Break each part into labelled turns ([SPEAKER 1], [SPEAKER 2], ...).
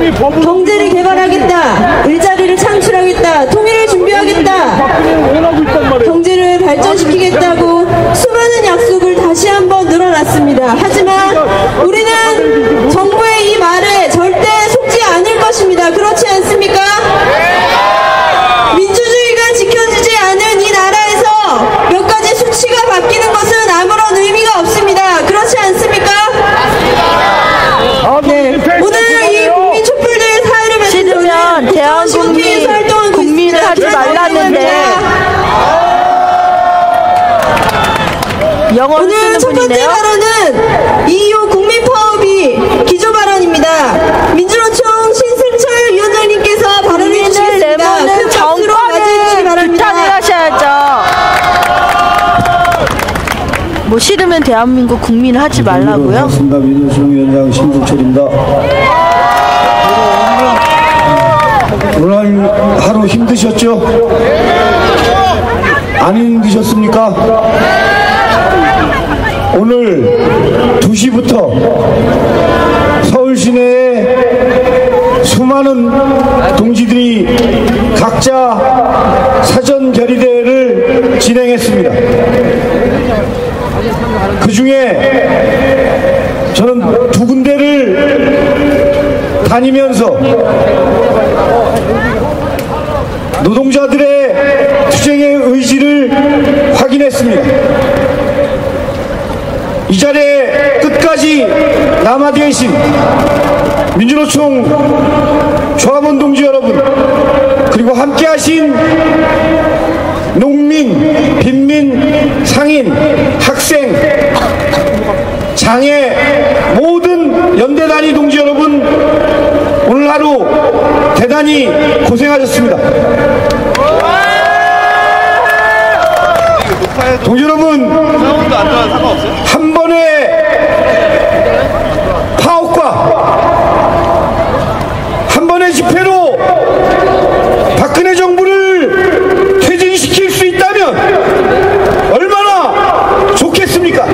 [SPEAKER 1] 경제를 개발하겠다, 일자리를 창출하겠다, 통일을 준비하겠다, 경제를 발전시키겠다고 수많은 약속을 다시 한번 늘어놨습니다. 하지만 우리는 정부의 이 말에 절대 속지 않을 것입니다. 그렇지 않습니까? 민주주의가 지켜지지 않은 이 나라에서 몇 가지 수치가 바뀌는 것은 아무런 의미가 없습니다. 그렇지 않습니까? 네. 오늘 이 국민 촛불들 사회를
[SPEAKER 2] 싫으면 대한국민 국민을 하지 말라는데 영어를
[SPEAKER 1] 오늘 첫 번째 발언은 EU 국민 파업이 기조 발언입니다. 민주노총 신승철 위원장님께서 발언해 주시겠습니다. 큰 박수로 맞이해주시기 바랍니다.
[SPEAKER 2] 규탄을 하셔야죠. 뭐 싫으면 대한민국 국민을 하지 말라고요?
[SPEAKER 3] 반갑습니다. 민주노총 위원장 신승철입니다. 오늘 하루 힘드셨죠? 안 힘드셨습니까? 오늘 2시부터 서울 시내에 수많은 동지들이 각자 사전 결의대회를 진행했습니다. 그 중에 저는 2군데를 다니면서 노동자들의 투쟁의 의지를 확인했습니다. 이 자리에 끝까지 남아계신 민주노총 조합원 동지 여러분, 그리고 함께하신 농민, 빈민, 상인, 학생, 장애, 모든 연대단위 동지 여러분, 오늘 하루 대단히 고생하셨습니다. 동지 여러분, 한 번의 파업과 한 번의 집회로 박근혜 정부를 퇴진시킬 수 있다면 얼마나 좋겠습니까?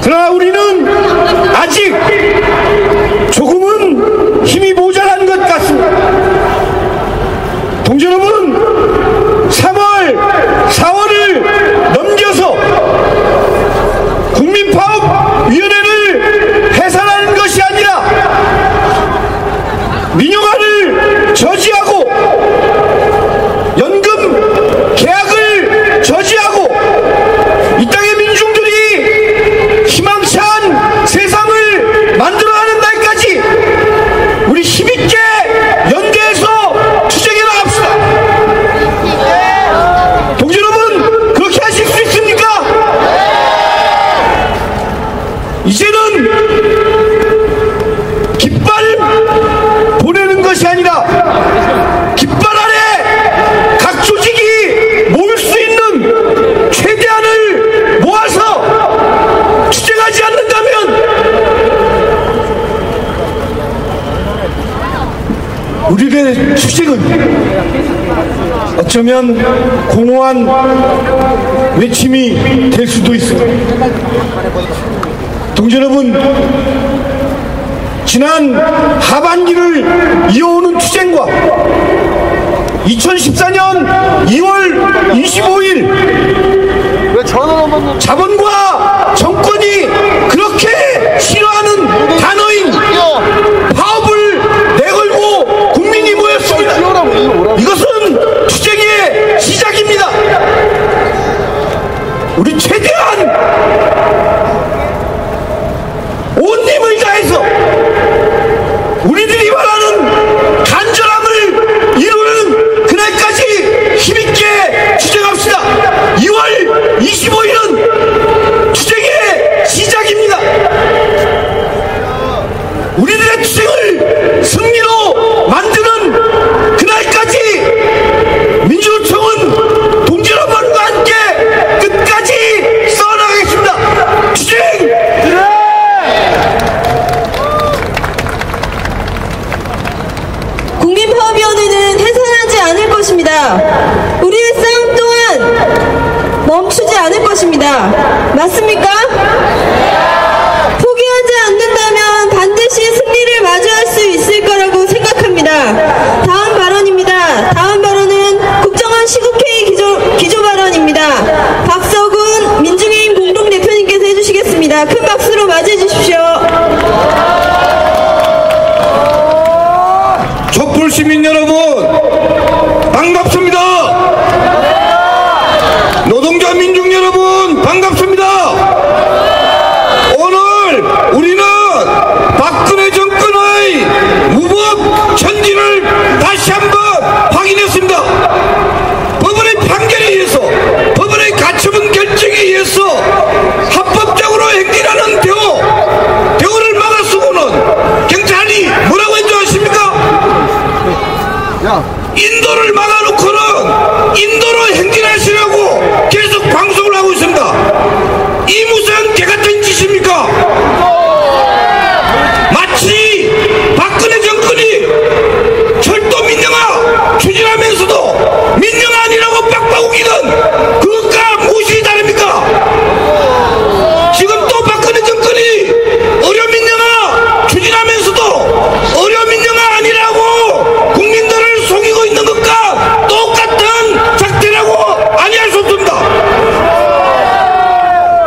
[SPEAKER 3] 그러나 우리는 아직 조금은 힘이 모자란 것 같습니다. 동지 여러분, 3월, 4월을 넘겨서 국민파업위원회를 해산하는 것이 아니라 민영화를 저지하고 연금 계약을 저지하고 이 땅의 민중들이 희망찬 세상을 만들어가는 날까지 우리 힘있게 연대해서 투쟁해 나갑시다. 동지 여러분, 그렇게 하실 수 있습니까? 이제는 깃발 보내는 것이 아니라 깃발 아래 각 조직이 모일 수 있는 최대한을 모아서 투쟁하지 않는다면 우리의 투쟁은 어쩌면 공허한 외침이 될 수도 있습니다. 동지 여러분, 지난 하반기를 이어오는 투쟁과 2014년 2월 25일 자본과 정권이 그렇게 싫어하는 단어인 파업을 내걸고 국민이 모였습니다. 이것은 투쟁의 시작입니다. 우리 최대한 온 힘을 다해서 우리들이 말하는 간절함을 이루는 그날까지 힘있게 투쟁합시다. 2월 25일은 투쟁의 시작입니다. 우리들의 투쟁을 승리로 만드는 그날까지 민주노총은 동지 여러분과 함께 끝까지 써나가겠습니다. 투쟁!
[SPEAKER 1] 국민파업위원회는 해산하지 않을 것입니다. 우리의 싸움 또한 멈추지 않을 것입니다. 맞습니까? 포기하지 않는다면 반드시 승리를 마주할
[SPEAKER 3] 시민 여러분, 반갑습니다. 노동자 민중 여러분, 반갑습니다. 오늘 우리는 박근혜 정권의 무법 천진을 다시 한번 확인했습니다. 법원의 판결에 의해서, 법원의 가처분 결정에 의해서 합법적으로 행진하는 대우를 막아서고는 경찰이 뭐라고 했죠 아십니까? 인도를 막아놓고는 인도로 행진하시라고 계속 방송을 하고 있습니다. 이 무슨 개같은 짓입니까? 마치 박근혜 정권이 철도 민영화 추진하면서도 민영화 아니라고 빡빡우기는 그것과 무엇이 다릅니까? 지금 또 박근혜 정권이 의료 민영화 추진하면서도 의료 민영화 아니라고 국민들을 속이고 있는 것과 똑같은 작태라고 아니할 수 없습니다.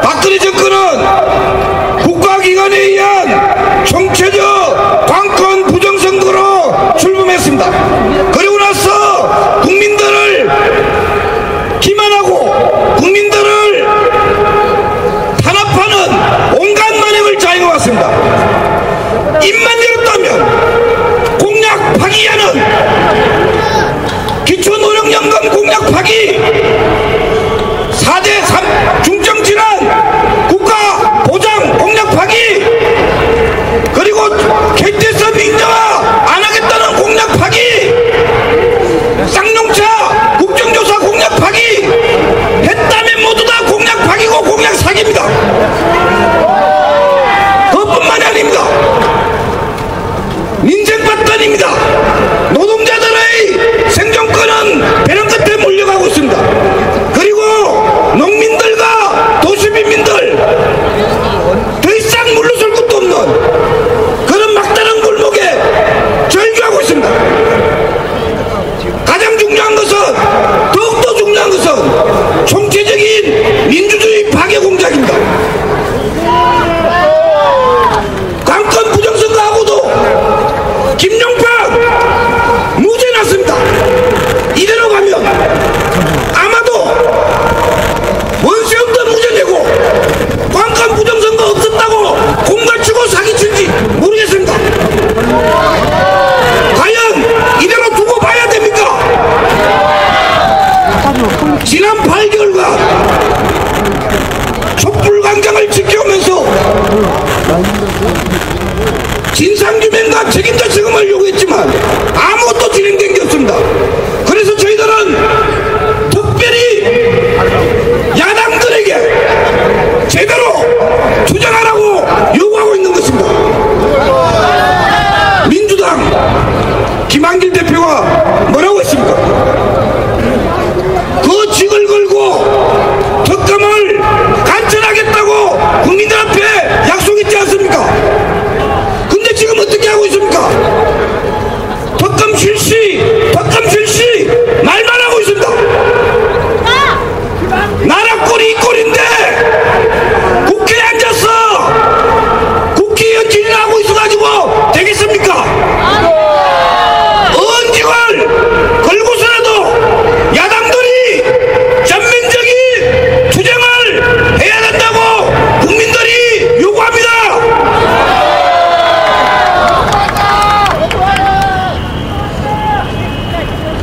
[SPEAKER 3] 박근혜 정권은 국가기관에 의한 총체적 관권 부정선거로 출범했습니다. 그리고 나서 국민들을 기만하고 국민들을 탄압하는 온갖 만행을 자행해왔습니다. 입만 열었다면 공약 파기하는 기초노령연금 공약 파기, 4대 중증질환 국가 보장 공약 파기, 그리고 KTX 민영화 안 하겠다는 공약 파기, 쌍용차 국정조사 공약 파기 했다면 모두 다 공약 파기고 공약 사기입니다. 그것뿐만이 아닙니다. 민생박단입니다. 노동자들의 생존권은 배는 끝에 몰려가고 있습니다. 그리고 농민들과 도시민들 더 이상 물러설 것도 없는 그런 막다른 골목에 절규하고 있습니다. 가장 중요한 것은, 더욱더 중요한 것은 총체적인 민주주의 파괴 공작입니다. 관권 부정선거하고도 김용판 무죄 났습니다. 이대로 가면 아마도 원세 없던 무죄 되고 관권 부정선거 없었다고 공갈치고 사기칠지 모르겠습니다. 과연 이대로 두고 봐야 됩니까? 지난 8개월간 촛불광장을 지켜오면서 진상규명과 책임자 책임을 요구했지만 아무것도 진행된 게 없습니다. 그래서 저희들은 특별히 야당들에게 제대로 투쟁하라고 요구하고 있는 것입니다. 민주당 김한길 대표가 뭐라고 했습니까? 그 직을 걸고 특검을 간천하겠다고 국민들 앞에 약속했지 않습니까? 근데 지금 어떻게 하고 있습니까? 특검 실시 말만 하고 있습니다. 나라 꼴이 이 꼴인데 국회에 앉아서 국회의원 질의하고 있어가지고 되겠습니까? 언직을 걸고서라도 야당들이 전면적인 투쟁을 해야 된다고 국민들이 요구합니다.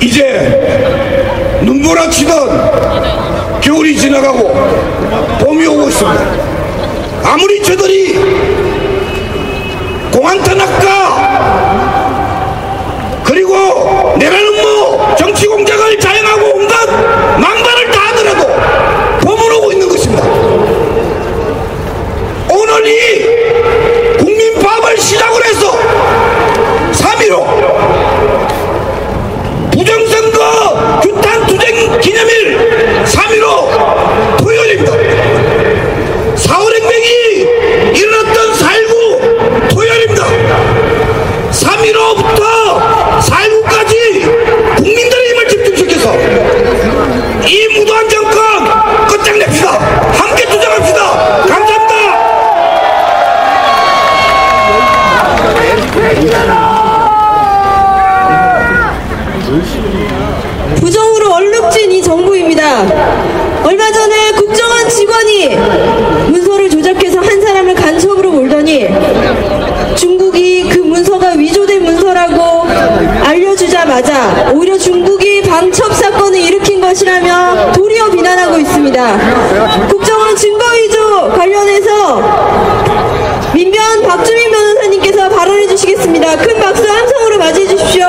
[SPEAKER 3] 이제 눈보라치던 겨울이 지나가고 봄이 오고 있습니다. 아무리 저들이 공안탄압과 그리고 내라는 뭐 정치 공작을 자행하고 온갖 망발을 다 하더라도 봄은 오고 있는 것입니다. 오늘 이 국민파업을 시작으로 해서 3.15 부정선거 규탄투쟁 기념일 3.15 토요일입니다. 4.5혁명이 일어났던 4.19 토요일입니다. 3.15부터 4.19까지 국민들의 힘을 집중시켜서 이 무도한 정권 끝장냅시다. 함께 투쟁합시다. 감사합니다.
[SPEAKER 1] 맞아 오히려 중국이 방첩 사건을 일으킨 것이라며 도리어 비난하고 있습니다. 국정원 증거 위조 관련해서 민변 박주민 변호사님께서 발언해 주시겠습니다. 큰 박수 함성으로 맞이해 주십시오.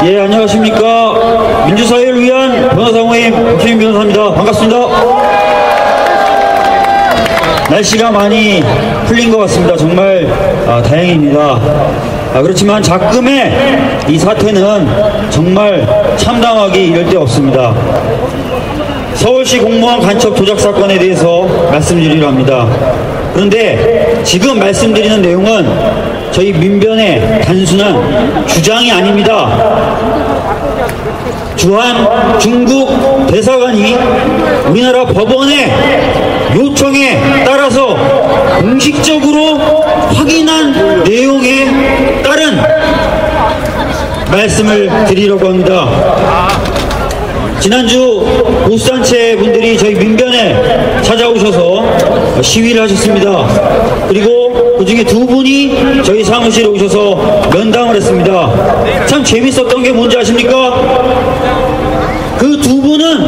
[SPEAKER 4] 예, 안녕하십니까. 민주사회를 위한 변호사 모임 박주민 변호사입니다. 반갑습니다. 날씨가 많이 풀린 것 같습니다. 정말 다행입니다. 그렇지만 작금의 이 사태는 정말 참담하기 이를 데 없습니다. 서울시 공무원 간첩 조작 사건에 대해서 말씀드리려 합니다. 그런데 지금 말씀드리는 내용은 저희 민변의 단순한 주장이 아닙니다. 주한 중국 대사관이 우리나라 법원의 요청에 따라서 공식적으로 확인한 내용에 따른 말씀을 드리려고 합니다. 지난주 보수단체 분들이 저희 민변에 찾아오셔서 시위를 하셨습니다. 그리고 그 중에 두 분이 저희 사무실에 오셔서 면담을 했습니다. 참 재밌었던 게 뭔지 아십니까? 그 두 분은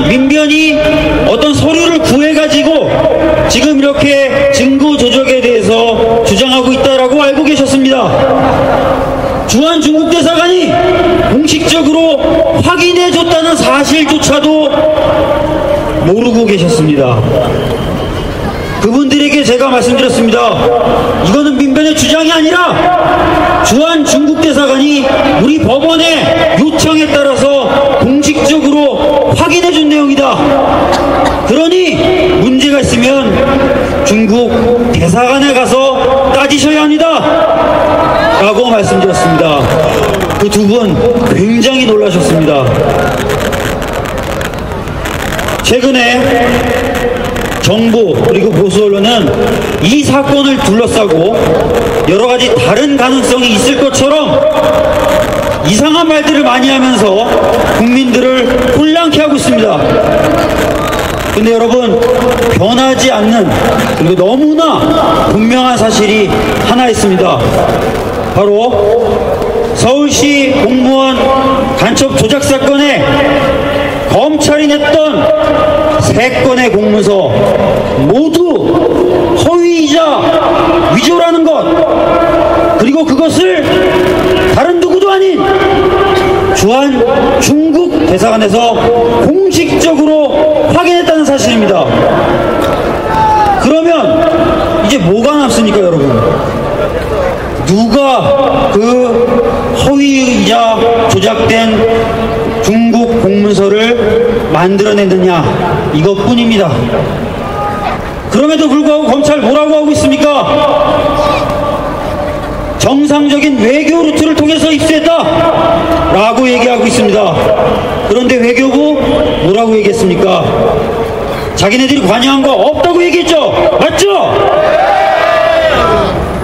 [SPEAKER 4] 민변이 어떤 서류를 구해가지고 지금 이렇게 증거 조작에 대해서 주장하고 있다라고 알고 계셨습니다. 주한 중국 대사관이 공식적으로 확인해줬다는 사실조차도 모르고 계셨습니다. 그분들에게 제가 말씀드렸습니다. 이거는 민변의 주장이 아니라 주한 중국 대사관이 우리 법원의 요청에 따라서 공식적으로 확인해준 내용이다. 그러니 문제가 있으면 중국 대사관에 가서 따지셔야 합니다. 라고 말씀드렸습니다. 그 두 분 굉장히 놀라셨습니다. 최근에 정부 그리고 보수 언론은 이 사건을 둘러싸고 여러가지 다른 가능성이 있을 것처럼 이상한 말들을 많이 하면서 국민들을 혼란케 하고 있습니다. 근데 여러분, 변하지 않는 그리고 너무나 분명한 사실이 하나 있습니다. 바로 서울시 공무원 간첩 조작 사건에 검찰이 냈던 3건의 공문서 모두 허위이자 위조라는 것, 그리고 그것을 다른 누구도 아닌 주한 중국 대사관에서 공식적으로 확인했다는 사실입니다. 그러면 이제 뭐가 남습니까, 여러분? 누가 그 허위이자 조작된 중국 공문서를 만들어냈느냐, 이것뿐입니다. 그럼에도 불구하고 검찰 뭐라고 하고 있습니까? 정상적인 외교 루트를 통해서 입수했다 라고 얘기하고 있습니다. 그런데 외교부 뭐라고 얘기했습니까? 자기네들이 관여한 거 없다고 얘기했죠? 맞죠?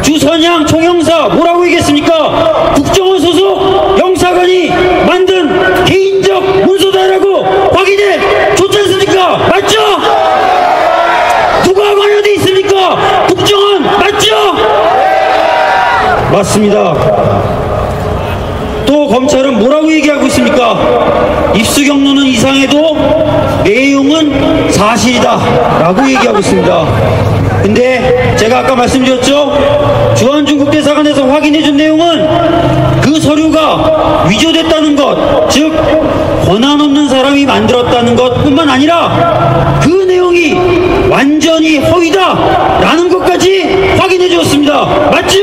[SPEAKER 4] 주선양 총영사 뭐라고 얘기했습니까? 국정원 소속 영사관이 만든 개인적 문서다라고 확인해 줬지 않습니까? 맞죠? 누가 관여돼 있습니까? 국정원 맞죠? 맞습니다. 또 검찰은 뭐라고 얘기하고 있습니까? 입수 경로는 이상해도 내용은 사실이다 라고 얘기하고 있습니다. 근데 제가 아까 말씀드렸죠? 주한 중국 대사관에서 확인해준 내용은 그 서류가 위조됐다는 것, 즉 권한 없는 사람이 만들었다는 것 뿐만 아니라 그 내용이 완전히 허위다 라는 것까지 확인해 주었습니다. 맞죠?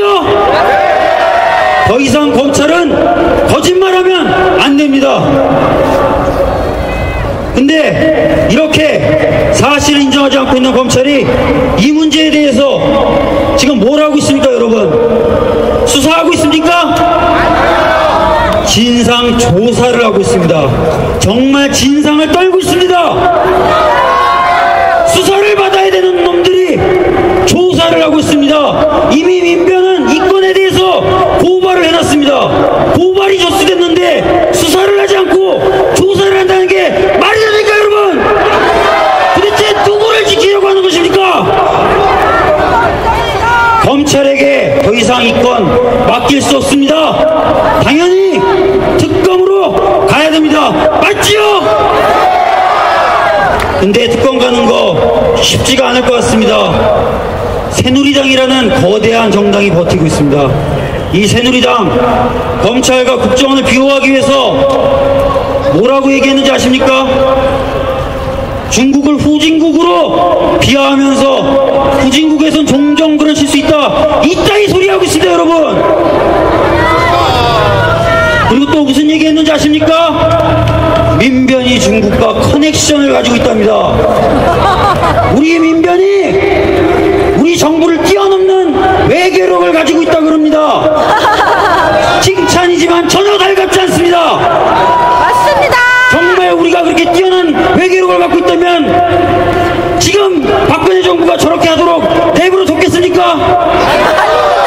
[SPEAKER 4] 더 이상 검찰은 거짓말하면 안 됩니다. 근데 이렇게 사실을 인정하지 않고 있는 검찰이 이 문제에 대해서 지금 뭘 하고 있습니까, 여러분? 수사하고 있습니까? 진상 조사를 하고 있습니다. 정말 진상을 떨고 있습니다. 수사를 받아야 되는 놈들이 조사를 하고 있습니다. 이미 민변은 이 건에 대해서 고발을 해놨습니다. 고발이 접수됐는데 수사를 하지 않고 조사를 한다는 게 말이 됩니까, 여러분? 도대체 누구를 지키려고 하는 것입니까? 없습니다. 당연히 특검으로 가야 됩니다. 맞지요? 근데 특검 가는 거 쉽지가 않을 것 같습니다. 새누리당이라는 거대한 정당이 버티고 있습니다. 이 새누리당 검찰과 국정원을 비호하기 위해서 뭐라고 얘기했는지 아십니까? 중국을 후진국으로 비하하면서 후진국에선 종정부를 칠 수 있다, 이따위 소리 하고 있습니다, 여러분. 그리고 또 무슨 얘기했는지 아십니까? 민변이 중국과 커넥션을 가지고 있답니다. 우리 민변이 우리 정부를 뛰어넘는 외교력을 가지고 있다 그럽니다. 칭찬이지만 전혀 달갑지 않습니다.
[SPEAKER 2] 맞습니다.
[SPEAKER 4] 정말 우리가 그렇게 뛰어난 외교력을 갖고 있다면 지금 박근혜 정부가 저렇게 하도록 내버려 뒀겠습니까?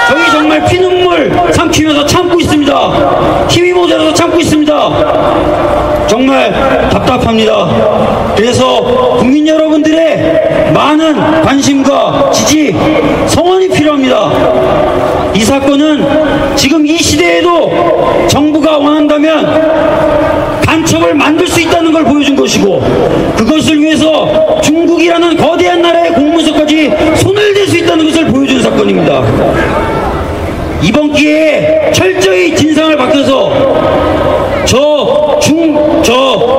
[SPEAKER 4] 저희 정말 피눈물 삼키면서 참고 있습니다. 힘이 모자라서 참고 있습니다. 정말 답답합니다. 그래서 국민 여러분들의 많은 관심과 지지, 성원이 필요합니다. 이 사건은 지금 이 시대에도 정부가 원한다면 간첩을 만들 수 있다는 걸 보여준 것이고, 그것을 위해서 중국이라는 거대한 나라의 공문서까지 손을 댈 수 있다는 것을 보여준 사건입니다. 이번 기회에 철저히 진상을 밝혀서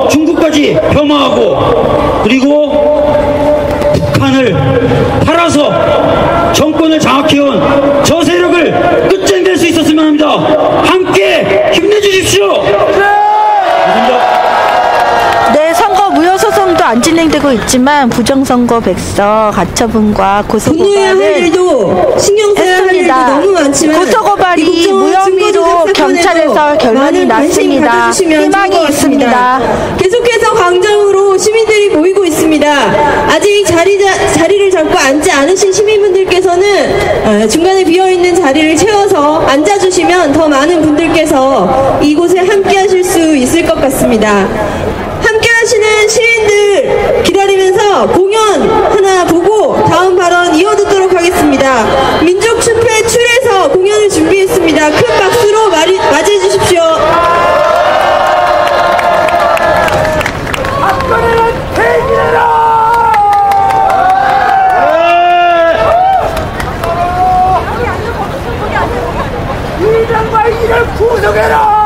[SPEAKER 4] 중국까지 폄하하고, 그리고 북한을 팔아서 정권을 장악해온 저 세력을 끝장낼 수 있었으면 합니다. 함께 힘내주십시오.
[SPEAKER 2] 네, 선거 무효소송도 안 진행되고 있지만 부정선거 백서, 가처분과
[SPEAKER 1] 분노해야 할
[SPEAKER 2] 고소고발을
[SPEAKER 1] 일도 신경 써야 할 일도
[SPEAKER 2] 했습니다.
[SPEAKER 1] 너무 많지만
[SPEAKER 2] 고소고발이
[SPEAKER 1] 이 국정원
[SPEAKER 2] 무혐의로
[SPEAKER 1] 증거조작
[SPEAKER 2] 경찰에서
[SPEAKER 1] 사건에도
[SPEAKER 2] 결론이
[SPEAKER 1] 많은 관심
[SPEAKER 2] 났습니다.
[SPEAKER 1] 가져주시면
[SPEAKER 2] 희망이
[SPEAKER 1] 좋을 것 같습니다.
[SPEAKER 2] 있습니다.
[SPEAKER 1] 계속해서 광장으로 시민들이 모이고 있습니다. 아직 자리를 잡고 앉지 않으신 시민분들께서는 중간에 비어있는 자리를 채워서 앉아주시면 더 많은 분들께서 이곳에 함께 하실 수 있을 것 같습니다. 함께 하시는 시민들 기다리면서 공연 하나 보고 다음 발언 이어듣도록 하겠습니다. 민족축제 출에서 공연을 준비했습니다. 큰 박수로 맞이해 주십시오.
[SPEAKER 5] 박근혜는 퇴진해라! 이장발기를 구속해라!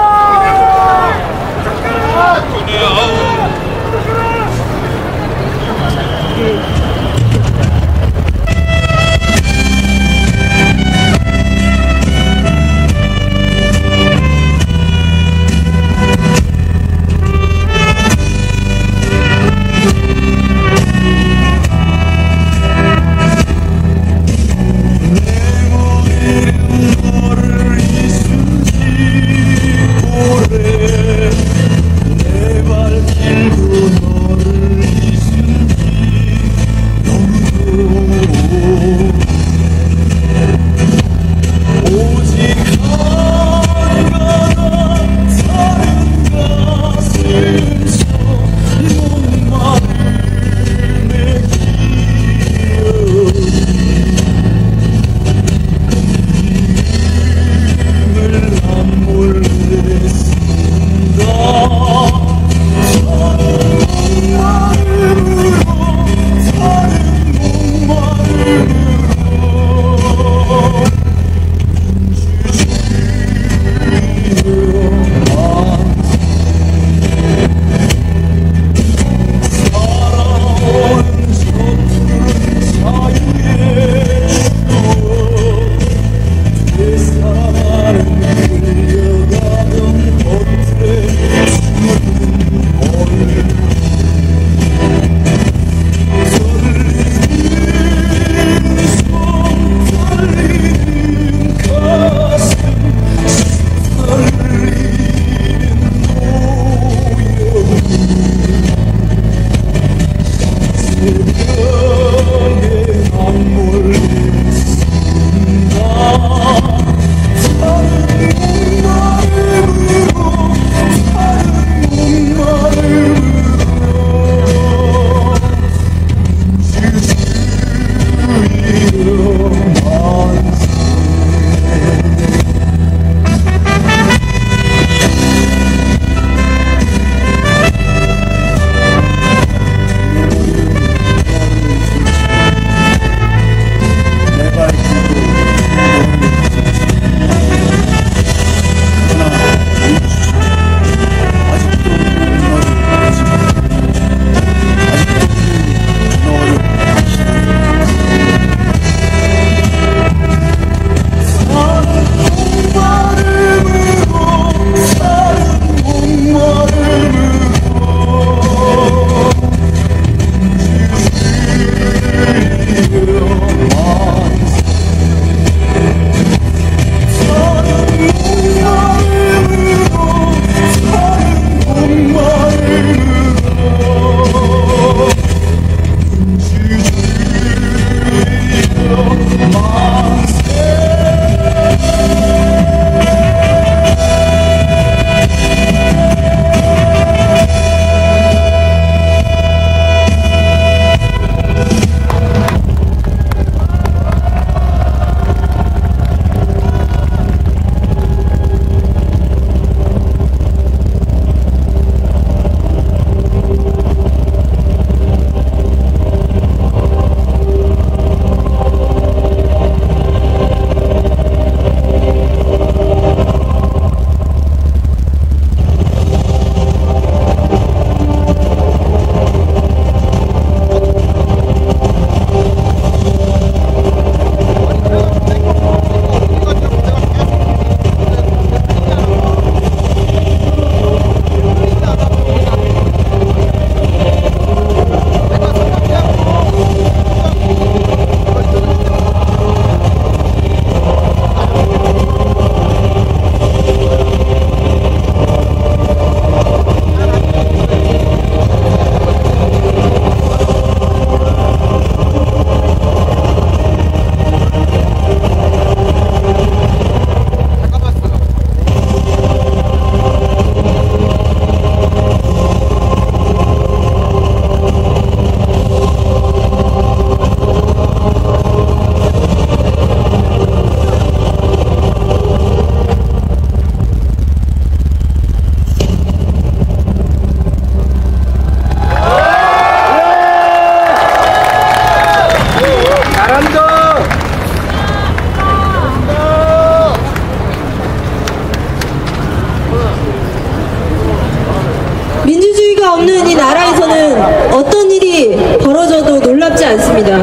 [SPEAKER 1] 있지 않습니다.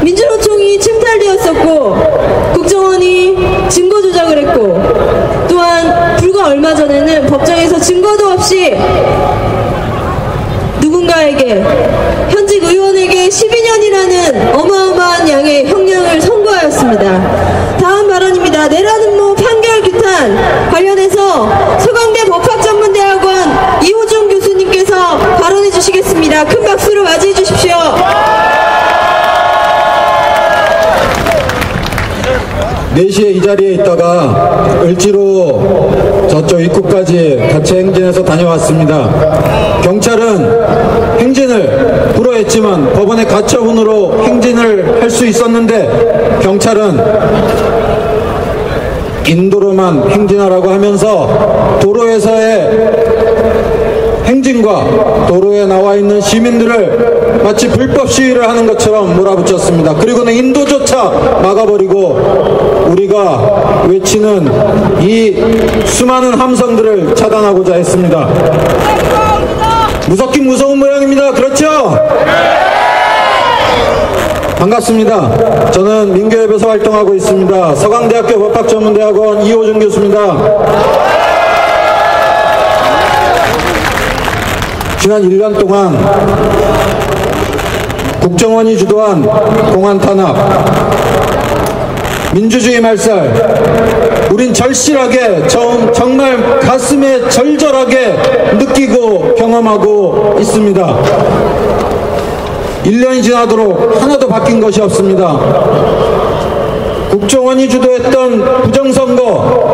[SPEAKER 1] 민주노총이 침탈되었었고 국정원이 증거 조작을 했고 또한 불과 얼마 전에는 법정에서 증거도 없이 누군가에게 현직 의원에게 12년이라는 어마어마한 양의 형량을 선고하였습니다. 다음 발언입니다. 내란음모 판결 규탄 관련해서 서강대 법학전문대학원 이호준 교수님께서 발언해 주시겠습니다. 큰 박수로 맞이해 주십시오.
[SPEAKER 6] (4시에) 이 자리에 있다가 을지로 저쪽 입구까지 같이 행진해서 다녀왔습니다. 경찰은 행진을 불허했지만 법원의 가처분으로 행진을 할 수 있었는데 경찰은 인도로만 행진하라고 하면서 도로에서의 행진과 도로에 나와 있는 시민들을 마치 불법 시위를 하는 것처럼 몰아붙였습니다. 그리고는 인도조차 막아버리고 우리가 외치는 이 수많은 함성들을 차단하고자 했습니다. 무섭긴 무서운 모양입니다. 그렇죠? 반갑습니다. 저는 민교협에서 활동하고 있습니다. 서강대학교 법학전문대학원 이호준 교수입니다. 지난 1년 동안 국정원이 주도한 공안 탄압, 민주주의 말살, 우린 절실하게 정말 가슴에 절절하게 느끼고 경험하고 있습니다. 1년이 지나도록 하나도 바뀐 것이 없습니다. 국정원이 주도했던 부정선거,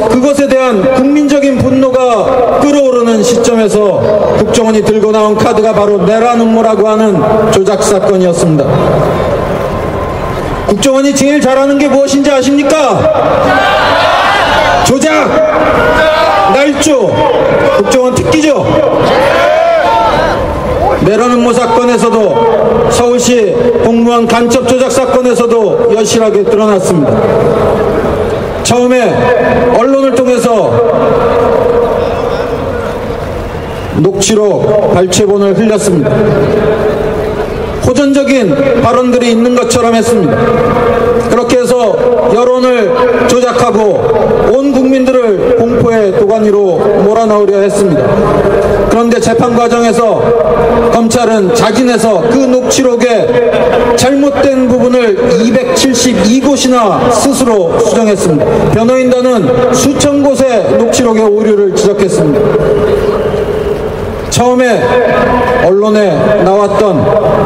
[SPEAKER 6] 그것에 대한 국민적인 분노가 끓어오르는 시점에서 국정원이 들고 나온 카드가 바로 내란음모라고 하는 조작사건이었습니다. 국정원이 제일 잘하는 게 무엇인지 아십니까? 조작, 날조, 국정원 특기죠. 내란음모 사건에서도 서울시 공무원 간첩 조작 사건에서도 여실하게 드러났습니다. 처음에 언론을 통해서 녹취록 발췌본을 흘렸습니다. 호전적인 발언들이 있는 것처럼 했습니다. 그렇게 해서 여론을 조작하고 온 국민들을 공포의 도가니로 몰아넣으려 했습니다. 그런데 재판 과정에서 검찰은 자진해서 그 녹취록의 잘못된 부분을 272곳이나 스스로 수정했습니다. 변호인단은 수천 곳의 녹취록의 오류를 지적했습니다. 처음에 언론에 나왔던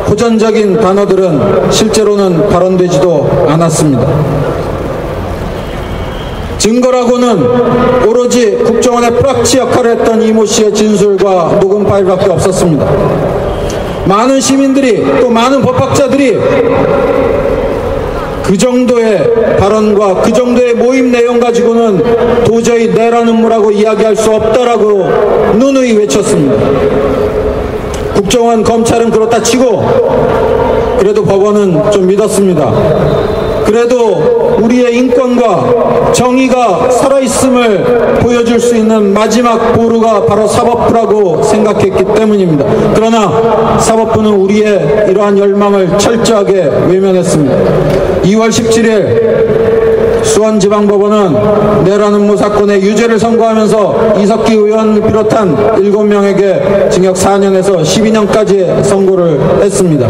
[SPEAKER 6] 호전적인 단어들은 실제로는 발언되지도 않았습니다. 증거라고는 오로지 국정원의 프락치 역할을 했던 이모 씨의 진술과 녹음 파일밖에 없었습니다. 많은 시민들이 또 많은 법학자들이 그 정도의 발언과 그 정도의 모임 내용 가지고는 도저히 내란음모라고 이야기할 수 없다라고 누누이 외쳤습니다. 국정원, 검찰은 그렇다 치고 그래도 법원은 좀 믿었습니다. 그래도 우리의 인권과 정의가 살아있음을 보여줄 수 있는 마지막 보루가 바로 사법부라고 생각했기 때문입니다. 그러나 사법부는 우리의 이러한 열망을 철저하게 외면했습니다. 2월 17일 수원지방법원은 내란음모 사건의 유죄를 선고하면서 이석기 의원을 비롯한 7명에게 징역 4년에서 12년까지 선고를 했습니다.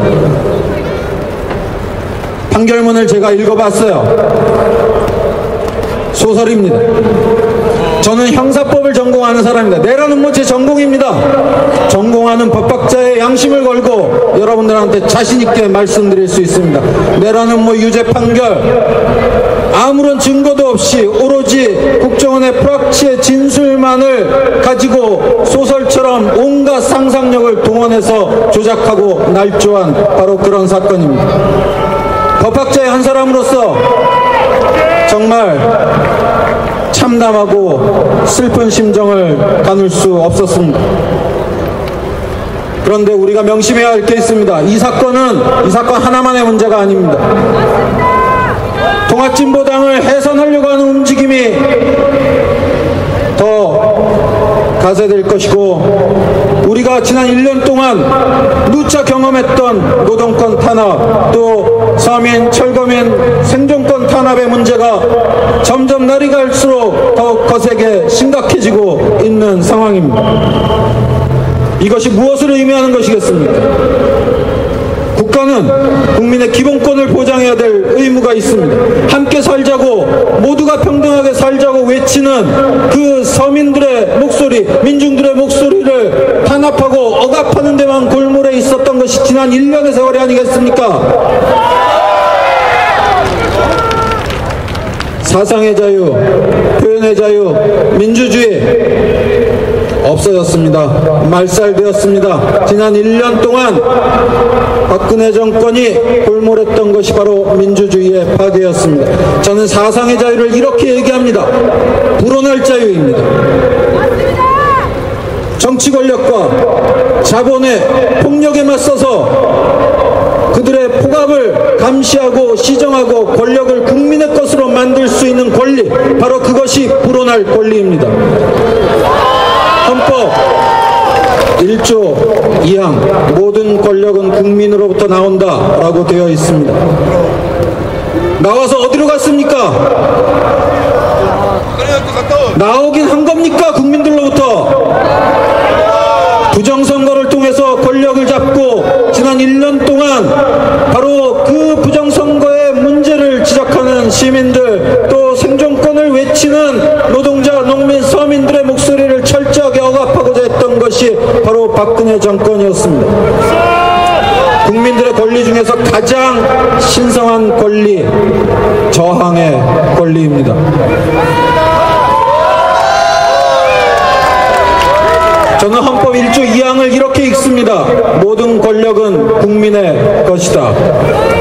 [SPEAKER 6] 판결문을 제가 읽어봤어요. 소설입니다. 저는 형사법을 전공하는 사람입니다. 내란음모 제 전공입니다. 전공하는 법학자의 양심을 걸고 여러분들한테 자신있게 말씀드릴 수 있습니다. 내란음모 유죄 판결, 아무런 증거도 없이 오로지 국정원의 프락치의 진술만을 가지고 소설처럼 온갖 상상력을 동원해서 조작하고 날조한 바로 그런 사건입니다. 법학자의 한 사람으로서 정말 참담하고 슬픈 심정을 가눌 수 없었습니다. 그런데 우리가 명심해야 할 게 있습니다. 이 사건 하나만의 문제가 아닙니다. 통합진보당을 해산하려고 하는 움직임이 더 가세될 것이고 우리가 지난 1년 동안 누차 경험했던 노동권 탄압, 또 서민, 철거민 생존권 탄압의 문제가 점점 날이 갈수록 더욱 거세게 심각해지고 있는 상황입니다. 이것이 무엇을 의미하는 것이겠습니까? 국가는 국민의 기본권을 보장해야 될 의무가 있습니다. 함께 살자고, 모두가 평등하게 살자고 외치는 그 서민들의 목소리, 민중들의 목소리를 탄압하고 억압하는 데만 골몰해 있었던 것이 지난 1년의 세월이 아니겠습니까? 사상의 자유, 표현의 자유, 민주주의 없어졌습니다. 말살되었습니다. 지난 1년 동안 박근혜 정권이 골몰했던 것이 바로 민주주의의 파괴였습니다. 저는 사상의 자유를 이렇게 얘기합니다. 불온할 자유입니다. 정치 권력과 자본의 폭력에 맞서서 그들의 폭압을 감시하고 시정하고 권력을 국민의 것으로 만들 수 있는 권리, 바로 그것이 불온할 권리입니다. 헌법 1조 2항 모든 권력은 국민으로부터 나온다라고 되어 있습니다. 나와서 어디로 갔습니까? 나오긴 한 겁니까? 국민들로부터. 부정선거를 통해서 권력을 잡고 지난 1년 동안 바로 그 부정선거의 문제를 지적하는 시민들, 또 생존권을 외치는 노동자, 농민, 서민들의 목소리를 철저하게 억압하고자 했던 것이 바로 박근혜 정권이었습니다. 국민들의 권리 중에서 가장 신성한 권리, 저항의 권리입니다. 저는 헌법 1조 2항을 이렇게 읽습니다. 모든 권력은 국민의 것이다.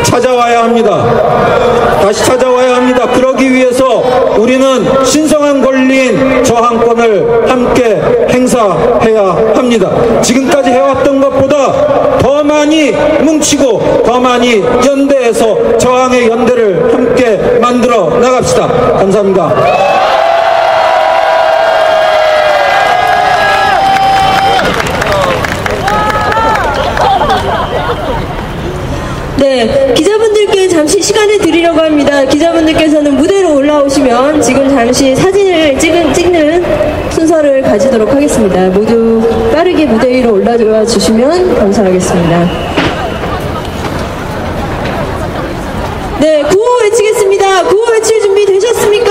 [SPEAKER 6] 찾아와야 합니다. 다시 찾아와야 합니다. 그러기 위해서 우리는 신성한 권리인 저항권을 함께 행사해야 합니다. 지금까지 해왔던 것보다 더 많이 뭉치고 더 많이 연대해서 저항의 연대를 함께 만들어 나갑시다. 감사합니다.
[SPEAKER 1] 네, 기자분들께 잠시 시간을 드리려고 합니다. 기자분들께서는 무대로 올라오시면 지금 잠시 사진을 찍는 순서를 가지도록 하겠습니다. 모두 빠르게 무대 위로 올라와 주시면 감사하겠습니다. 네, 구호 외치겠습니다. 구호 외칠 준비 되셨습니까?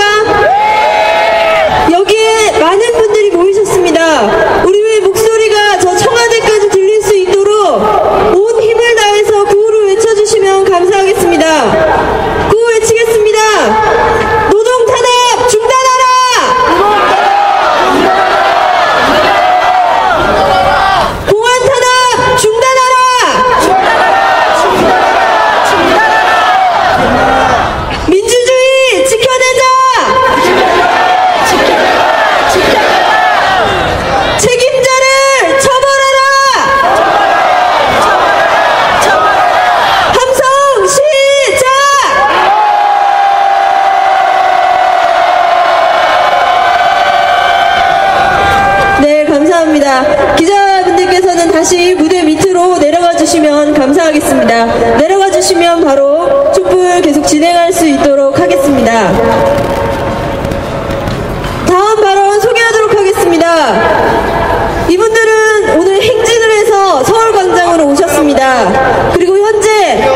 [SPEAKER 1] 여기에 많은 분들이 모이셨습니다. 우리의 목소리가 저 청와대까지 들릴 수 있도록 온 힘을 다해서 구호를 외쳐주시면 감사하겠습니다. 구호 외치겠습니다. 노동 탄압 중단하라! 공안 탄압 중단하라! 민주주의 지켜내자! 책임자를 처벌하라! 함성 시작! 네, 감사합니다. 기자분들께서는 다시 무대 밑으로 내려가 주시면 감사하겠습니다. 내려가 주시면 바로 촛불 계속 진행할 수 있도록 하겠습니다. 다음 발언 소개하도록 하겠습니다. 이분들은 오늘 행진을 해서 서울광장으로 오셨습니다. 그리고 현재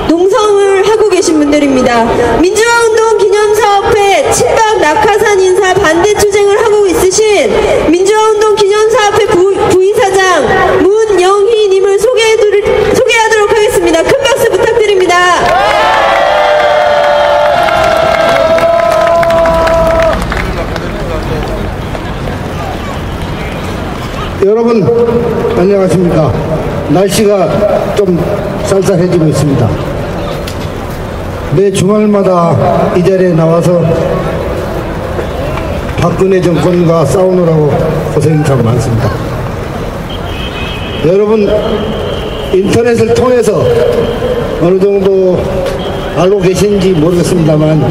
[SPEAKER 1] 농성을 하고 계신 분들입니다. 민주화운동 기념사업회 친박 낙하산 인사 반대 투쟁을 하고 있으신 민주화운동 기념사업회 부이사장 문영희님을 소개하도록 하겠습니다. 큰 박수 부탁드립니다.
[SPEAKER 7] 여러분 안녕하십니까. 날씨가 좀 쌀쌀해지고 있습니다. 매 주말마다 이 자리에 나와서 박근혜 정권과 싸우느라고 고생이 참 많습니다. 여러분 인터넷을 통해서 어느 정도 알고 계신지 모르겠습니다만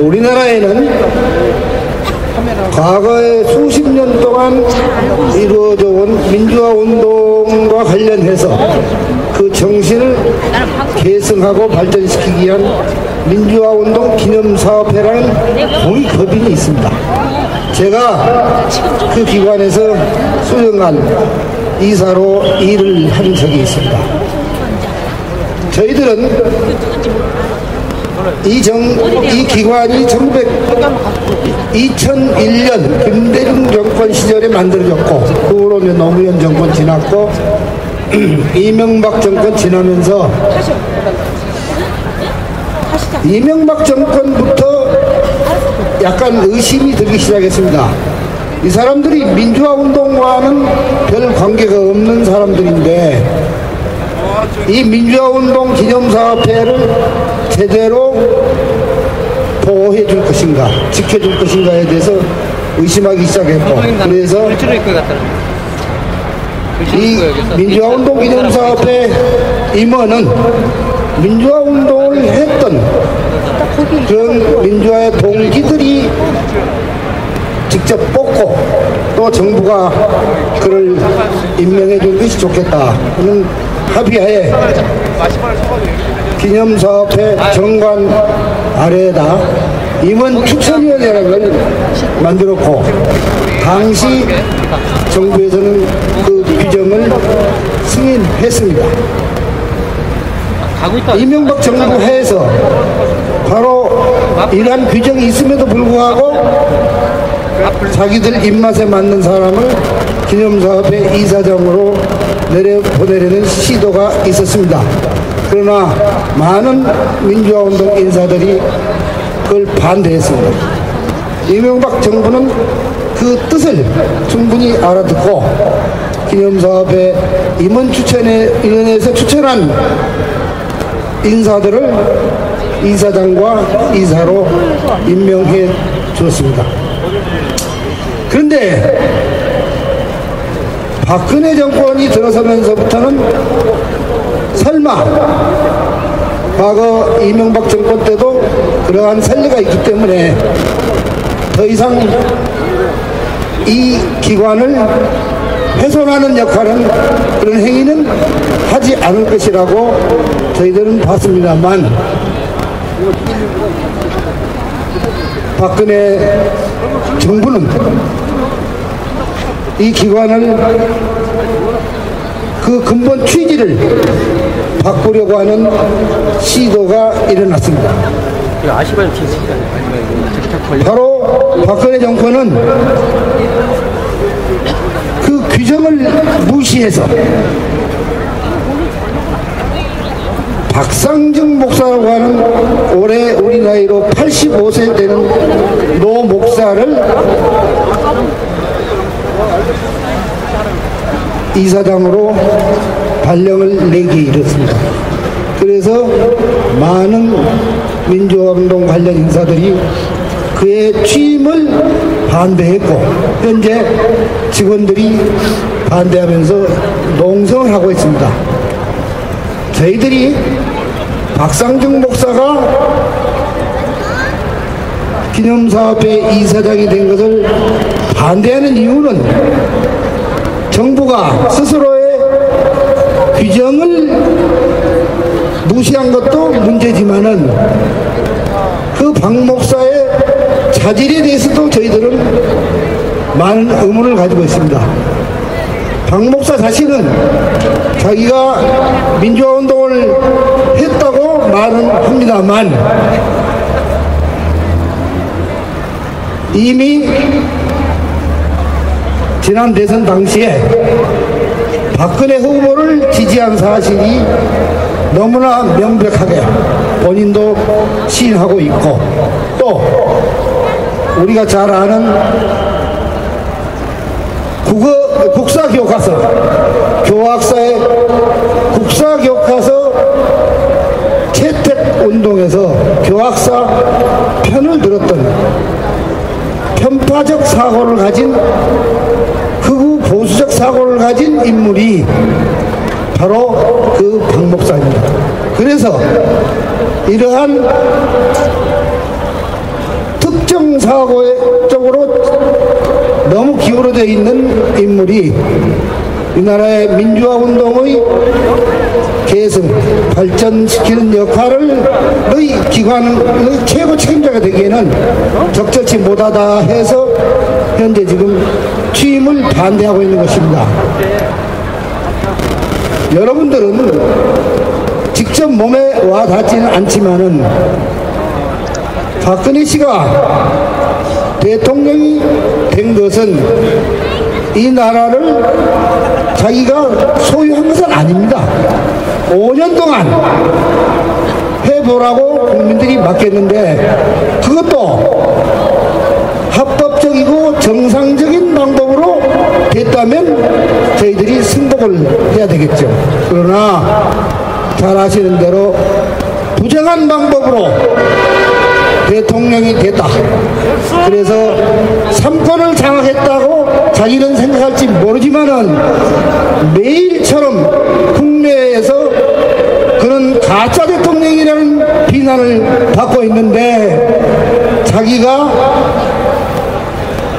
[SPEAKER 7] 우리나라에는 과거에 수십 년 동안 이루어져 온 민주화 운동과 관련해서 그 정신을 계승하고 발전시키기 위한 민주화 운동 기념사업회라는 공익법인이 있습니다. 제가 그 기관에서 수령한 이사로 일을 한 적이 있습니다. 저희들은 이 기관이 2001년 김대중 정권 시절에 만들어졌고, 그 후로 노무현 정권 지났고 이명박 정권 지나면서 이명박 정권부터 약간 의심이 들기 시작했습니다. 이 사람들이 민주화 운동과는 별 관계가 없는 사람들인데 이 민주화 운동 기념사업회를 제대로 보호해 줄 것인가, 지켜줄 것인가에 대해서 의심하기 시작했고, 그래서 이 민주화 운동 기념사업회 임원은 민주화 운동을 했던 그런 민주화의 동기들이 직접 뽑고 또 정부가 그를 임명해 준 것이 좋겠다 하는 합의하에 기념사업회 정관 아래에다 임원 추천위원회라는 걸 만들었고, 당시 정부에서는 그 규정을 승인했습니다. 이명박 정부 하에서 바로 이러한 규정이 있음에도 불구하고 자기들 입맛에 맞는 사람을 기념사업회 이사장으로 내려보내려는 시도가 있었습니다. 그러나 많은 민주화운동 인사들이 그걸 반대했습니다. 이명박 정부는 그 뜻을 충분히 알아듣고 기념사업회 임원추천위원회에서 추천한 인사들을 이사장과 이사로 임명해 주었습니다. 그런데 박근혜 정권이 들어서면서부터는 설마 과거 이명박 정권 때도 그러한 선례가 있기 때문에 더 이상 이 기관을 훼손하는 역할은, 그런 행위는 하지 않을 것이라고 저희들은 봤습니다만, 박근혜 정부는 이 기관을 그 근본 취지를 바꾸려고 하는 시도가 일어났습니다. 바로 박근혜 정권은 그 규정을 무시해서 박상정 목사라고 하는 올해 우리 나이로 85세 되는 노 목사를 이사장으로 발령을 내기 이르렀습니다. 그래서 많은 민주화운동 관련 인사들이 그의 취임을 반대했고, 현재 직원들이 반대하면서 농성을 하고 있습니다. 저희들이 박상정 목사가 기념사업회 이사장이 된 것을 반대하는 이유는 정부가 스스로의 규정을 무시한 것도 문제지만은 그 박 목사의 자질에 대해서도 저희들은 많은 의문을 가지고 있습니다. 박 목사 자신은 자기가 민주화운동을 했다고 말은 합니다만 이미 지난 대선 당시에 박근혜 후보를 지지한 사실이 너무나 명백하게 본인도 시인하고 있고, 또 우리가 잘 아는 국사교과서, 교학사의 국사교과서 채택운동에서 교학사 편을 들었던 편파적 사고를 가진, 극우 보수적 사고를 가진 인물이 바로 그 박 목사입니다. 그래서 이러한 특정 사고의 쪽으로 기울어져 있는 인물이 이 나라의 민주화 운동의 계승, 발전시키는 역할을 너희 기관의 최고 책임자가 되기에는 적절치 못하다 해서 현재 지금 취임을 반대하고 있는 것입니다. 여러분들은 직접 몸에 와 닿지는 않지만은 박근혜 씨가 대통령이 된 것은 이 나라를 자기가 소유한 것은 아닙니다. 5년 동안 해보라고 국민들이 맡겼는데 그것도 합법적이고 정상적인 방법으로 됐다면 저희들이 승복을 해야 되겠죠. 그러나 잘 아시는 대로 부정한 방법으로 대통령이 됐다. 그래서 삼권을 장악했다고 자기는 생각할지 모르지만은 매일처럼 국내에서 그는 가짜 대통령이라는 비난을 받고 있는데 자기가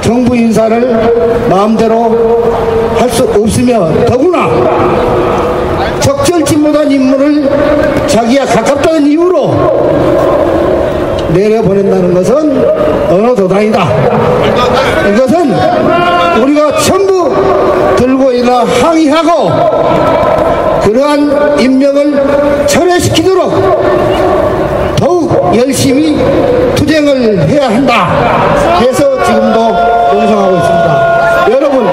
[SPEAKER 7] 정부 인사를 마음대로 할 수 없으며 더구나 적절치 못한 인물을 자기가 가깝다는 이유로 내려보낸다는 것은 어느 도당이다. 이것은 우리가 전부 들고 일어나 항의하고 그러한 임명을 철회시키도록 더욱 열심히 투쟁을 해야 한다. 그래서 지금도 농성하고 있습니다. 여러분,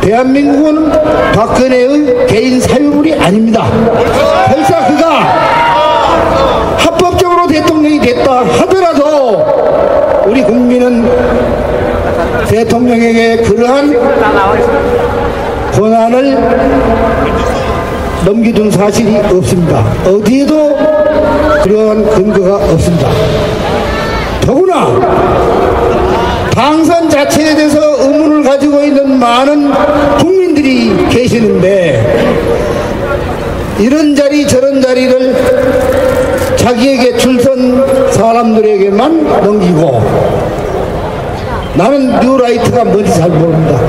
[SPEAKER 7] 대한민국은 박근혜의 개인 사유물이 아닙니다. 설사 그가 합법적으로 대통령이 됐다 하더라도 우리 국민은 대통령에게 그러한 권한을 넘겨준 사실이 없습니다. 어디에도 그러한 근거가 없습니다. 더구나 당선 자체에 대해서 의문을 가지고 있는 많은 국민들이 계시는데 이런 자리 저런 자리를 자기에게 줄선 사람들에게만 넘기고 나는 뉴라이트가 뭔지 잘 모릅니다.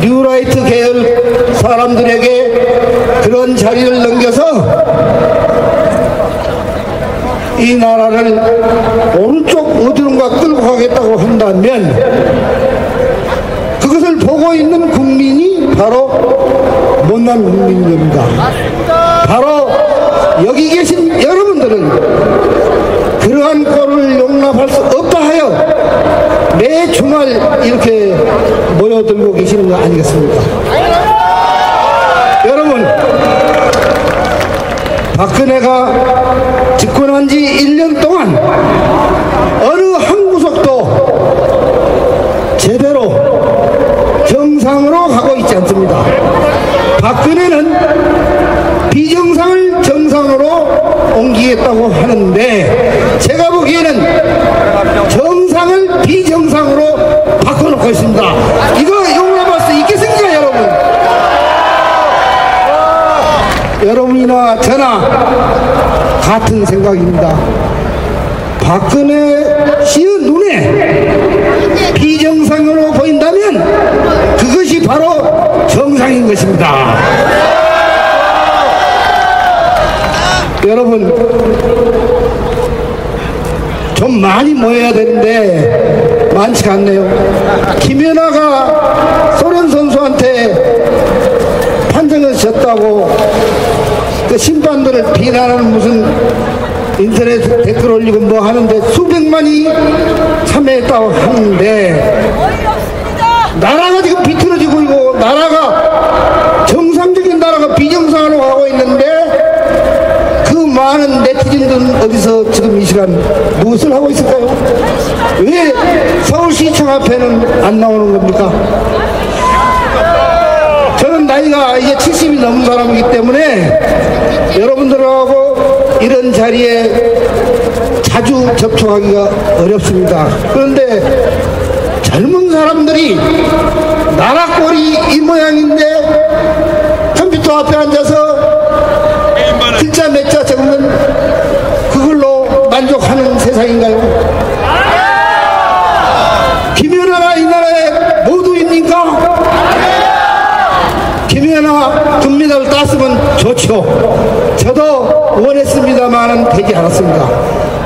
[SPEAKER 7] 뉴라이트 계열 사람들에게 그런 자리를 넘겨서 이 나라를 오른쪽 어디론가 끌고 가겠다고 한다면 그것을 보고 있는 국민이 바로 못난 국민인 겁니다. 바로 여기 계신 여러분들은 그러한 꼴을 용납할 수 없다 하여 매 주말 이렇게 모여들고 계시는 거 아니겠습니까? 여러분, 박근혜가 집권한 지 1년 동안 어느 한 구석도 제대로 정상으로 가고 있지 않습니다. 박근혜는 비정상을 정상으로 옮기겠다고 하는데 제가 보기에는 정상을 비정상으로 바꿔놓고 있습니다. 이거 용납할 수 있겠습니까, 여러분? 여러분이나 저나 같은 생각입니다. 박근혜 씨의 눈에 비정상으로 보인다면 그것이 바로 정상인 것입니다. 여러분, 좀 많이 모여야 되는데 많지가 않네요. 김연아가 소련 선수한테 판정을 졌다고 그 심판들을 비난하는 무슨 인터넷 댓글 올리고 뭐 하는데 수백만이 참여했다고 하는데 나라가 지금 비틀어지고 있고 나라가 정상적인 나라가 비정상으로 가고 있는데 그 많은 네티즌들은 어디서 지금 이 시간 무엇을 하고 있을까요? 왜 서울시청 앞에는 안 나오는 겁니까? 저는 나이가 이제 70이 넘은 사람이기 때문에 여러분들하고 이런 자리에 자주 접촉하기가 어렵습니다. 그런데 젊은 사람들이 나라 꼴이 이 모양인데 컴퓨터 앞에 앉아서 글자 몇 자 적으면 그걸로 만족하는 세상인가요? 금이나 금메달을 땄으면 좋죠. 저도 원했습니다만은 되지 않았습니다.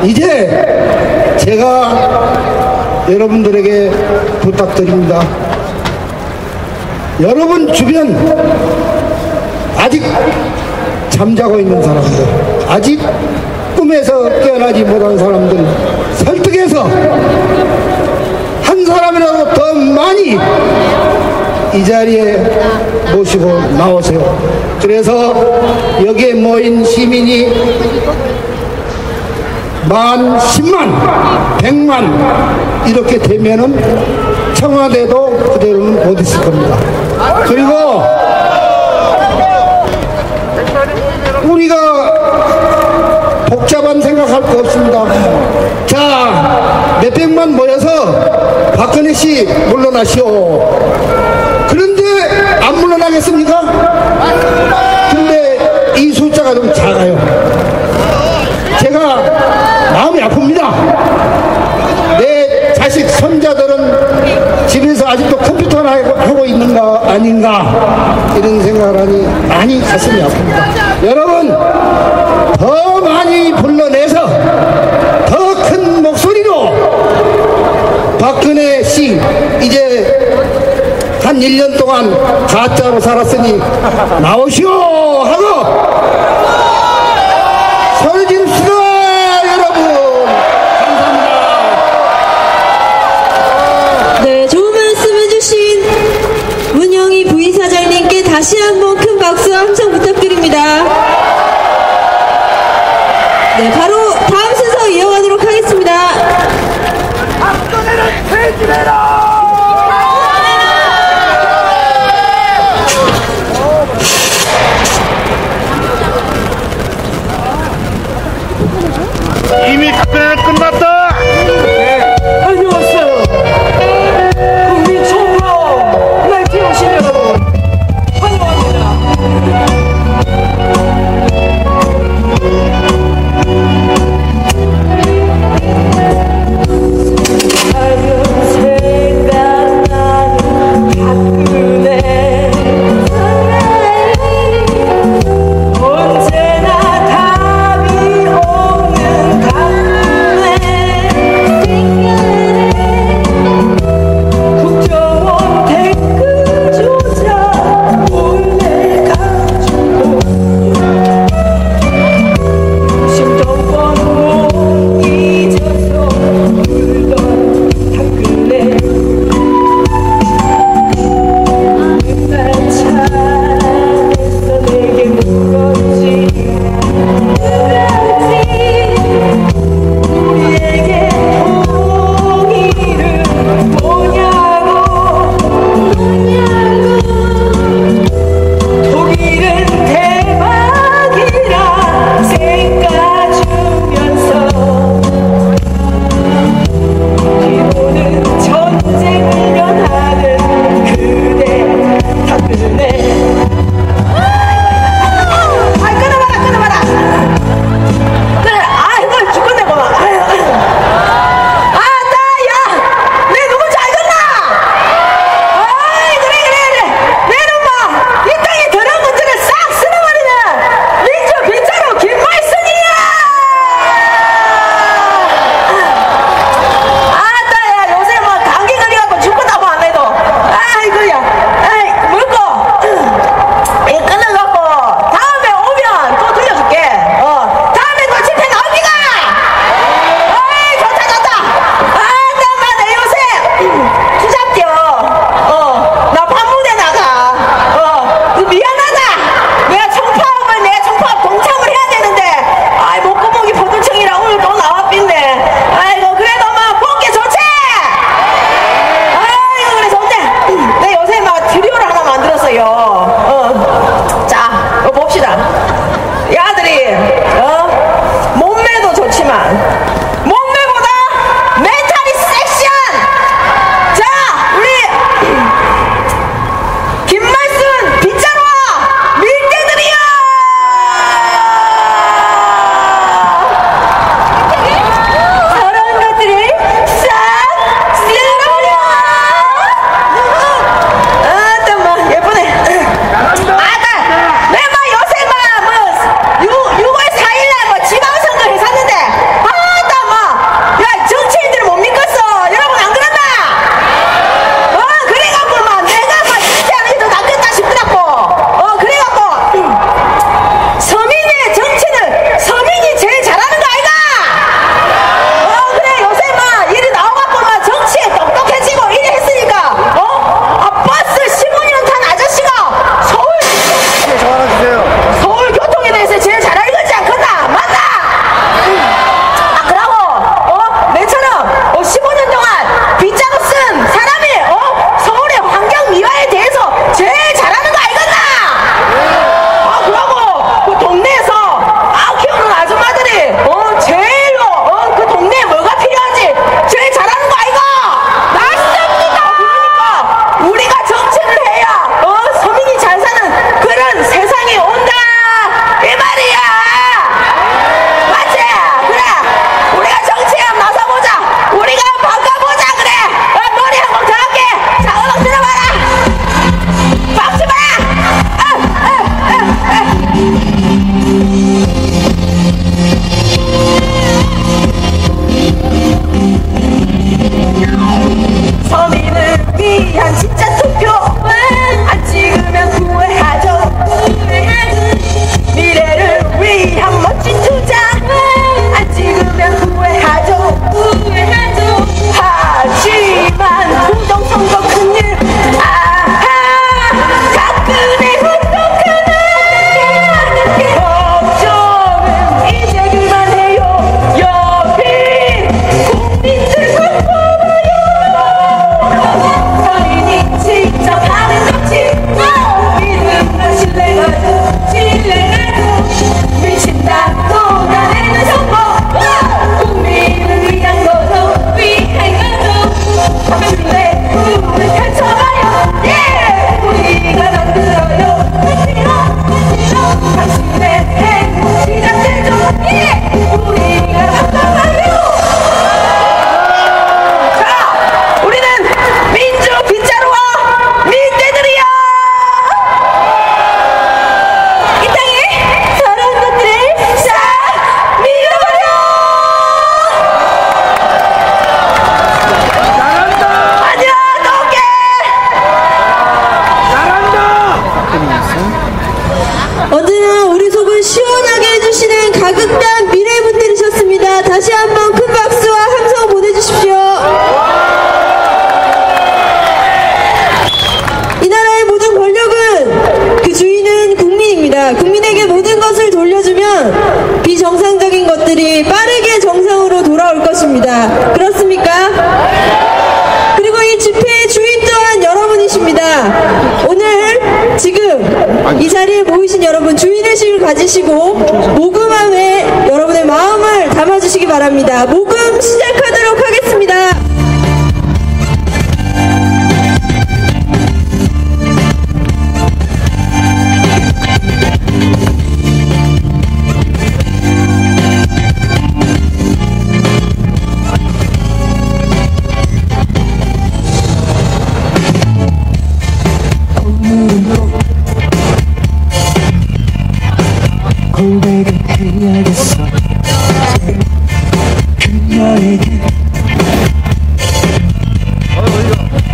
[SPEAKER 7] 이제 제가 여러분들에게 부탁드립니다. 여러분 주변 아직 잠자고 있는 사람들, 아직 꿈에서 깨어나지 못한 사람들 설득해서 한 사람이라도 더 많이 이 자리에 모시고 나오세요. 그래서 여기에 모인 시민이 10,000, 100,000, 100만 이렇게 되면은 청와대도 그대로는 못 있을 겁니다. 그리고 우리가 복잡한 생각할 거 없습니다. 자, 몇백만 모여서 박근혜 씨 물러나시오. 그런데 안 물러나겠습니까? 근데 이 숫자가 좀 작아요. 제가 마음이 아픕니다. 내 자식 손자들은 집에서 아직도 컴퓨터를 하고 있는가 아닌가 이런 생각을 하니 많이 가슴이 아픕니다. 여러분 더 많이 불러내서 더 큰 목소리로 박근혜 씨 이제 한 1년 동안 가짜로 살았으니 나오시오 하고 소리 지릅시다. 여러분 감사합니다.
[SPEAKER 1] 네, 좋은 말씀 해주신 문영희 부이사장님께 다시 한번 큰 박수와 함성 부탁드립니다. 네, 바로 다음 순서 이어가도록 하겠습니다.
[SPEAKER 5] 박근혜를 퇴진해라!
[SPEAKER 3] 이미 끝났다.
[SPEAKER 5] 안녕하세요. 국민 총무로 날뛰어오신 여러분 환영합니다. 하얀 새
[SPEAKER 1] 있습니다. 국민에게 모든 것을 돌려주면 비정상적인 것들이 빠르게 정상으로 돌아올 것입니다. 그렇습니까? 그리고 이 집회의 주인 또한 여러분이십니다. 오늘 지금 이 자리에 모이신 여러분, 주인의식을 가지시고 모금함에 여러분의 마음을 담아주시기 바랍니다. 모금 시작하도록 하겠습니다.
[SPEAKER 5] 고백을 해야겠어 그녀에게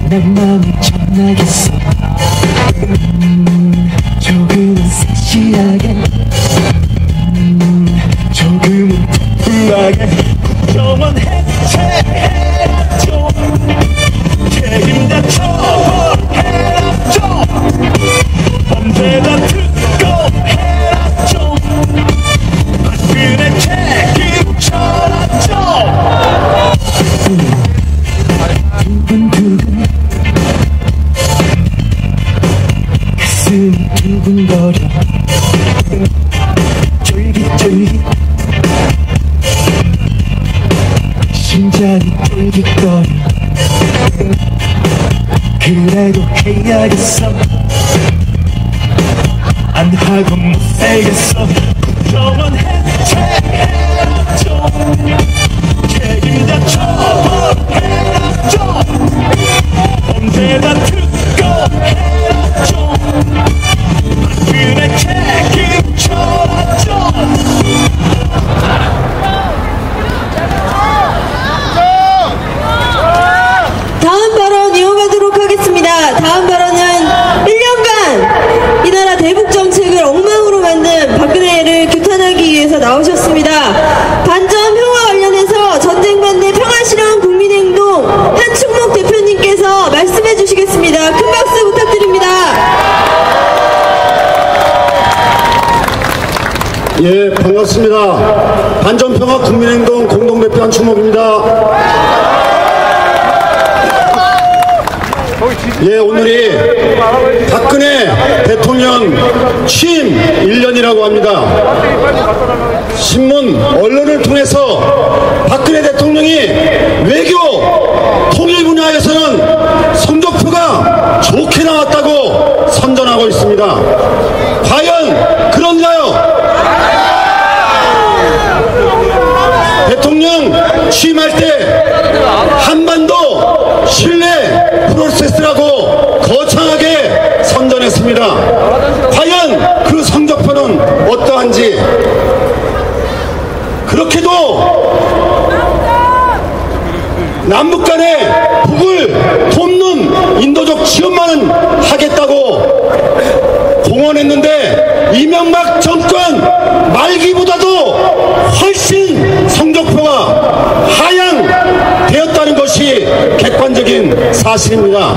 [SPEAKER 5] 난 마음이 전하겠어 조금은 섹시하게 조금은 불하게 걱정은 해체해야죠 책임다 처벌해야죠 언제나 듣고 해야죠 박근혜 책임져야죠 두근두근 가슴이 두근거려 쫄깃쫄깃 심장이 쫄깃거려 그래도 해야겠어 안 하고 못 살겠어 걱정은 해체해야죠 책임다 처벌해야죠 언제나 듣고 해야죠 박근혜 책임져야죠
[SPEAKER 1] 다음 발언 이어가도록 하겠습니다. 다음 발언은 1년간 이 나라 대북 정책을 엉망으로 만든 박근혜를 규탄하기 위해서 나오셨습니다. 반전 평화 관련해서 전쟁 반대 평화 실현 국민행동 한충목 대표님께서 말씀해 주시겠습니다. 큰 박수 부탁드립니다.
[SPEAKER 8] 예, 반갑습니다. 반전평화 국민행동 공동대표 한충목입니다. 예, 오늘이 박근혜 대통령 취임 1년이라고 합니다. 신문, 언론을 통해서 박근혜 대통령이 외교, 통일 분야에서는 성적표가 좋게 나왔다고 선전하고 있습니다. 과연 그런가요? 대통령 취임할 때 한반도 신뢰 프로세스라고 거창하게 선전했습니다. 과연 그 성적표는 어떠한지. 그렇게도 남북 간의 북을 돕는 인도적 지원만은 하겠다고 공언했는데 이명박 정권 말기보다도 훨씬 성적표가 하향되었다는 것이 객관적인 사실입니다.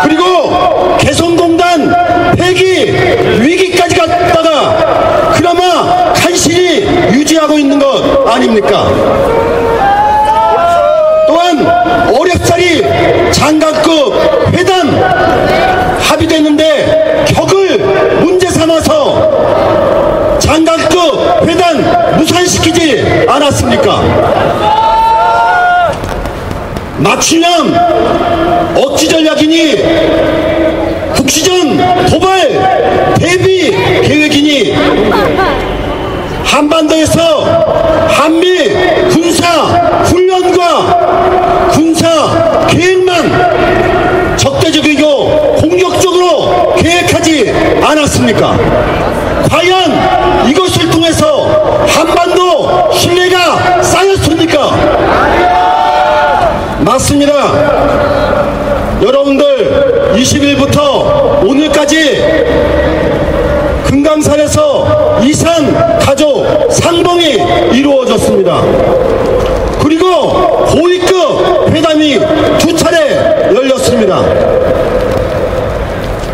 [SPEAKER 8] 그리고 개성공단 폐기 위기까지 갔다가 그나마 간신히 유지하고 있는 것 아닙니까? 또한 어렵사리 장관급 회담 합의됐는데 격을 문제 삼아서 장관급 회담 무산시키지 않았습니까? 맞춤형 억지 전략이니 국시전 도발 대비 계획이니 한반도에서 한미 군사 훈련과 군사 계획만 적대적이고 공격적으로 계획하지 않았습니까? 과연 이것을 통해서 한반도 신뢰가 쌓였습니까? 맞습니다. 여러분들 20일부터 오늘까지 금강산에서 이산 가족 상봉이 이루어졌습니다. 그리고 고위급 회담이 2차례 열렸습니다.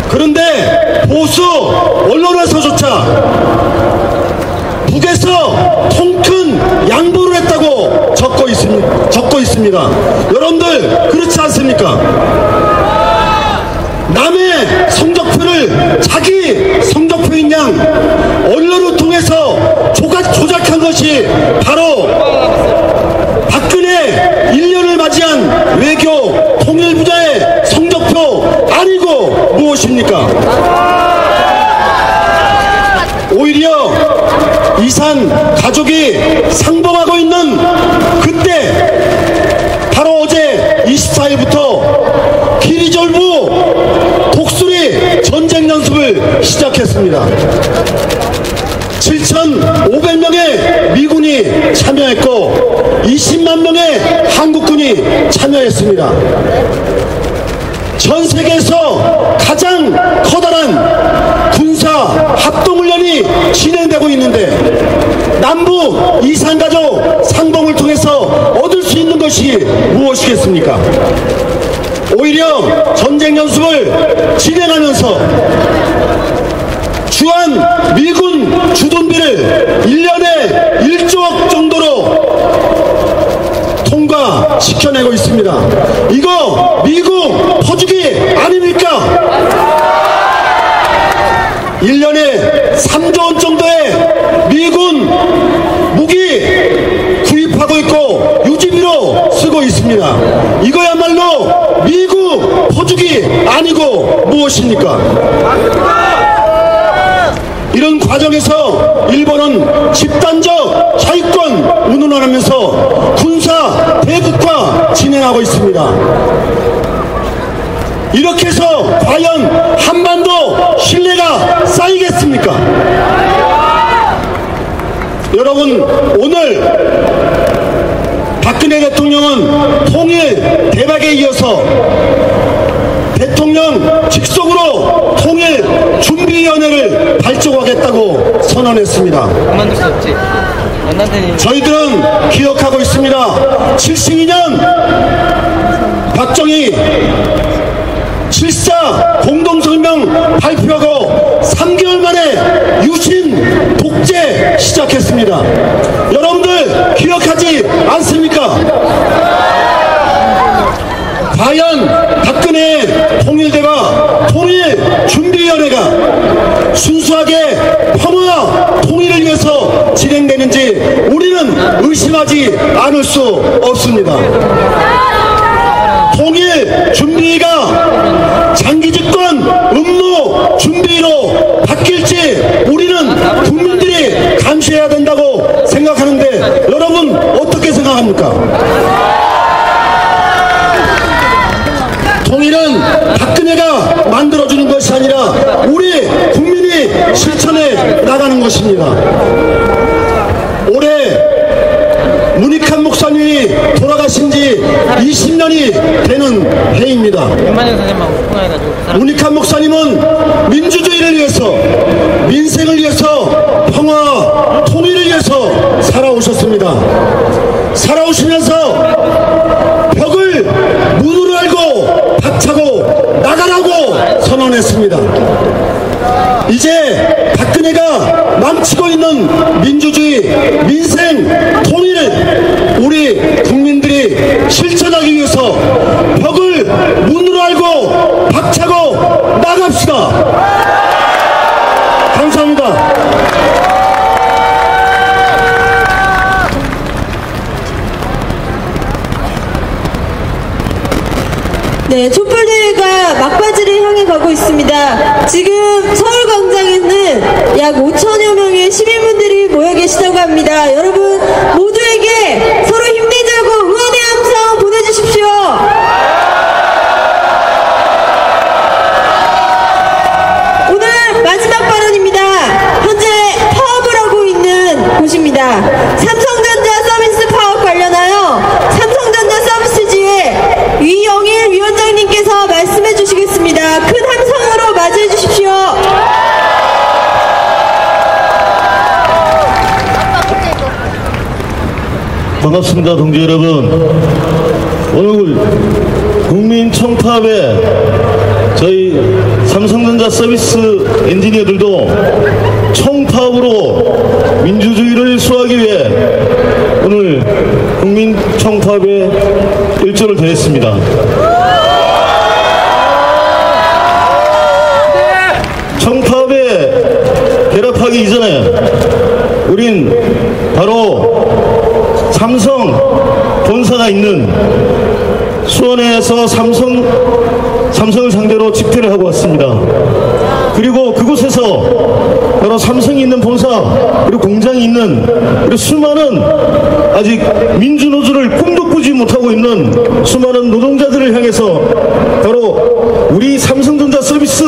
[SPEAKER 8] 그런데 그런데 보수 언론에서조차 북에서 통큰 양보를 했다고 적고 있습니다. 여러분들 그렇지 않습니까? 남의 성적표를 자기 성적표인 양 언론을 통해서 조작한 것이 바로 박근혜 1년을 맞이한 외교 통일부자의 성적표 아니고 무엇입니까? 오히려 이산 가족이 상봉하고 있는 그때 바로 어제 24일부터 기리졸부 독수리 전쟁 연습을 시작했습니다. 7,500명의 미군이 참여했고 20만 명의 한국군이 참여했습니다. 전 세계에서 가장 커다란 군사 합동훈련이 진행되고 있는데 남북 이산가족 상봉을 통해서 얻을 수 있는 것이 무엇이겠습니까? 오히려 전쟁 연습을 진행하면서 주한 미군 주둔비를 1년에 1조억 정도로 통과시켜내고 있습니다. 이거 미국 퍼주기 아닙니까? 1년에 3조 원 정도의 미군 무기 구입하고 있고 유지비로 쓰고 있습니다. 이거야말로 미국 퍼주기 아니고 무엇입니까? 이런 과정에서 일본은 집단적 자위권 운운을 하면서 군사 대국화 진행하고 있습니다. 이렇게 해서 과연 한반도 신뢰가 쌓이겠습니까? 여러분, 오늘 박근혜 대통령은 통일 대박에 이어서 대통령 직속으로 통일준비위원회를 발족하겠다고 선언했습니다. 저희들은 기억하고 있습니다. 72년 박정희 7.4 공동성명 발표하고 3개월 만에 유신 독재 시작했습니다. 여러분들 기억하지 않습니까? 과연 박근혜 통일대와 통일준비위원회가 순수하게 평화 통일을 위해서 진행되는지 우리는 의심하지 않을 수 없습니다. 통일준비위가 장기집권 음모 준비로 바뀔지 우리는 국민들이 감시해야 된다고 생각하는데 여러분 어떻게 생각합니까? 통일은 박근혜가 만들어주는 것이 아니라 우리 국민이 실천해 나가는 것입니다. 올해 문익환 목사님이 돌아가신 지 20년이 되는 해입니다. 문익환 목사님은 민주주의를 위해서, 민생을 위해서, 평화, 통일을 위해서 살아오셨습니다. 살아오시면서 벽을 문으로 알고 박차고 나가라고 선언했습니다. 이제 박근혜가 망치고 있는 민주주의, 민생, 통일을 우리 국민들이 실천하기 위해서 벽을 문으로 알고 박차고 나갑시다. 감사합니다.
[SPEAKER 1] 네, 촛불대회가 막바지를 향해 가고 있습니다. 지금 서울광장에는 약 5천여 명의 시민분들이 모여 계시다고 합니다. 여러분 모두에게 서로 힘내자고 응원의 함성 보내주십시오. 오늘 마지막 발언입니다. 현재 파업을 하고 있는 곳입니다. 삼성전자 서비스 파업 관련하여 삼성전자 서비스지의 위영일 위원장님께서 말씀해 주시겠습니다. 큰 함성으로 맞이해 주십시오.
[SPEAKER 9] 반갑습니다, 동지 여러분. 오늘 국민 총파업에 저희 삼성전자 삼성전자 서비스 엔지니어들도 총파업으로 민주주의를 수호하기 위해 오늘 국민 총파업에 일조를 더했습니다. 총파업에 결합하기 이전에 우린 바로 삼성 본사가 있는 수원에서 삼성을 상대로 집회를 하고 왔습니다. 그리고 그곳에서 바로 삼성이 있는 본사 그리고 공장이 있는 그리고 수많은 아직 민주노조를 꿈도 꾸지 못하고 있는 수많은 노동자들을 향해서 바로 우리 삼성전자 서비스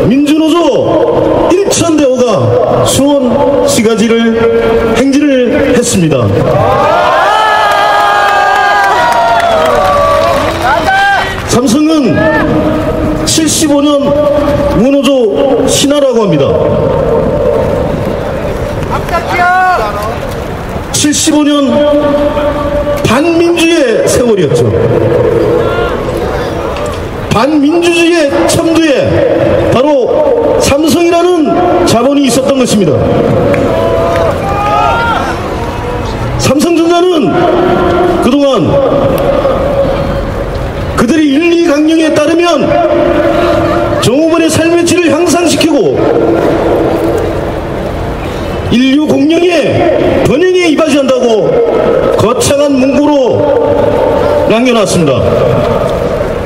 [SPEAKER 9] 민주노조 1,000대호가 수원 시가지를 행진을 했습니다. 삼성은 75년 무노조 신화라고 합니다. 75년 반민주의 세월이었죠. 반민주주의의 첨두에 바로 삼성이라는 자본이 있었던 것입니다. 삼성전자는 그동안 그들이 1, 2강령에 따르면 종업원의 삶의 질을 향상시키고 인류 공룡의 번영에 이바지한다고 거창한 문구로 남겨놨습니다.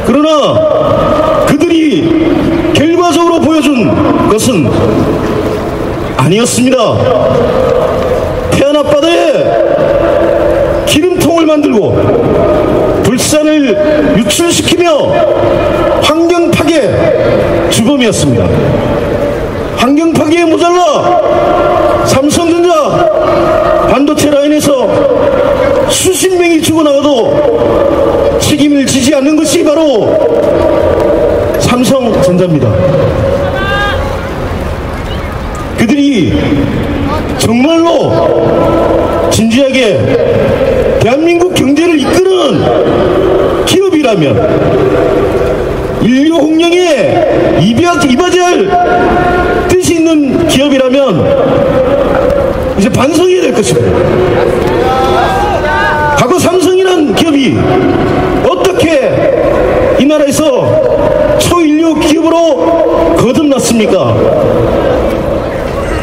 [SPEAKER 9] 그러나 그들이 결과적으로 보여준 것은 아니었습니다. 태안 앞바다에 기름통을 만들고 불산을 유출시키며 환경 파괴 주범이었습니다. 환경 파괴에 모자라 삼성전자 반도체 라인에서 수십 명이 죽어나가도 책임을 지지 않는 것이 바로 삼성전자입니다. 그들이 정말로 진지하게 대한민국 경제를 이끄는 기업이라면 인류 홍령에 이바지할 뜻이 있는 기업이라면 이제 반성해야 될 것입니다. 과거 삼성이란 기업이 어떻게 이 나라에서 초인류 기업으로 거듭났습니까?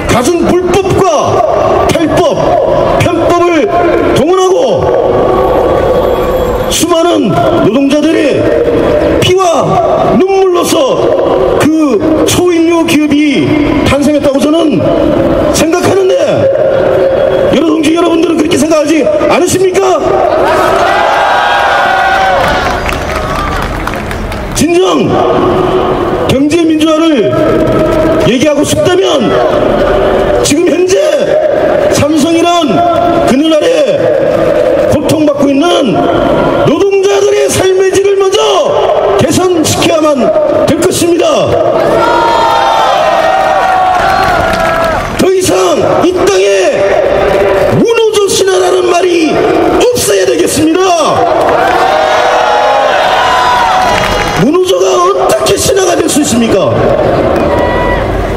[SPEAKER 9] 갖은 불법과 탈법, 편법을 동원하고 수많은 노동자들의 피와 눈물로서 그 초인류 기업이 탄생했다고 저는 생각하는데 동지 여러분들은 그렇게 생각하지 않으십니까? 진정 경제민주화를 얘기하고 싶다면 지금 현재 삼성이란 그늘 아래 고통받고 있는 노동자들의 삶의 질을 먼저 개선시켜야만 될 것입니다. 더 이상 이 땅에 무노조 신화라는 말이 없어야 되겠습니다. 무노조가 어떻게 신화가 될 수 있습니까?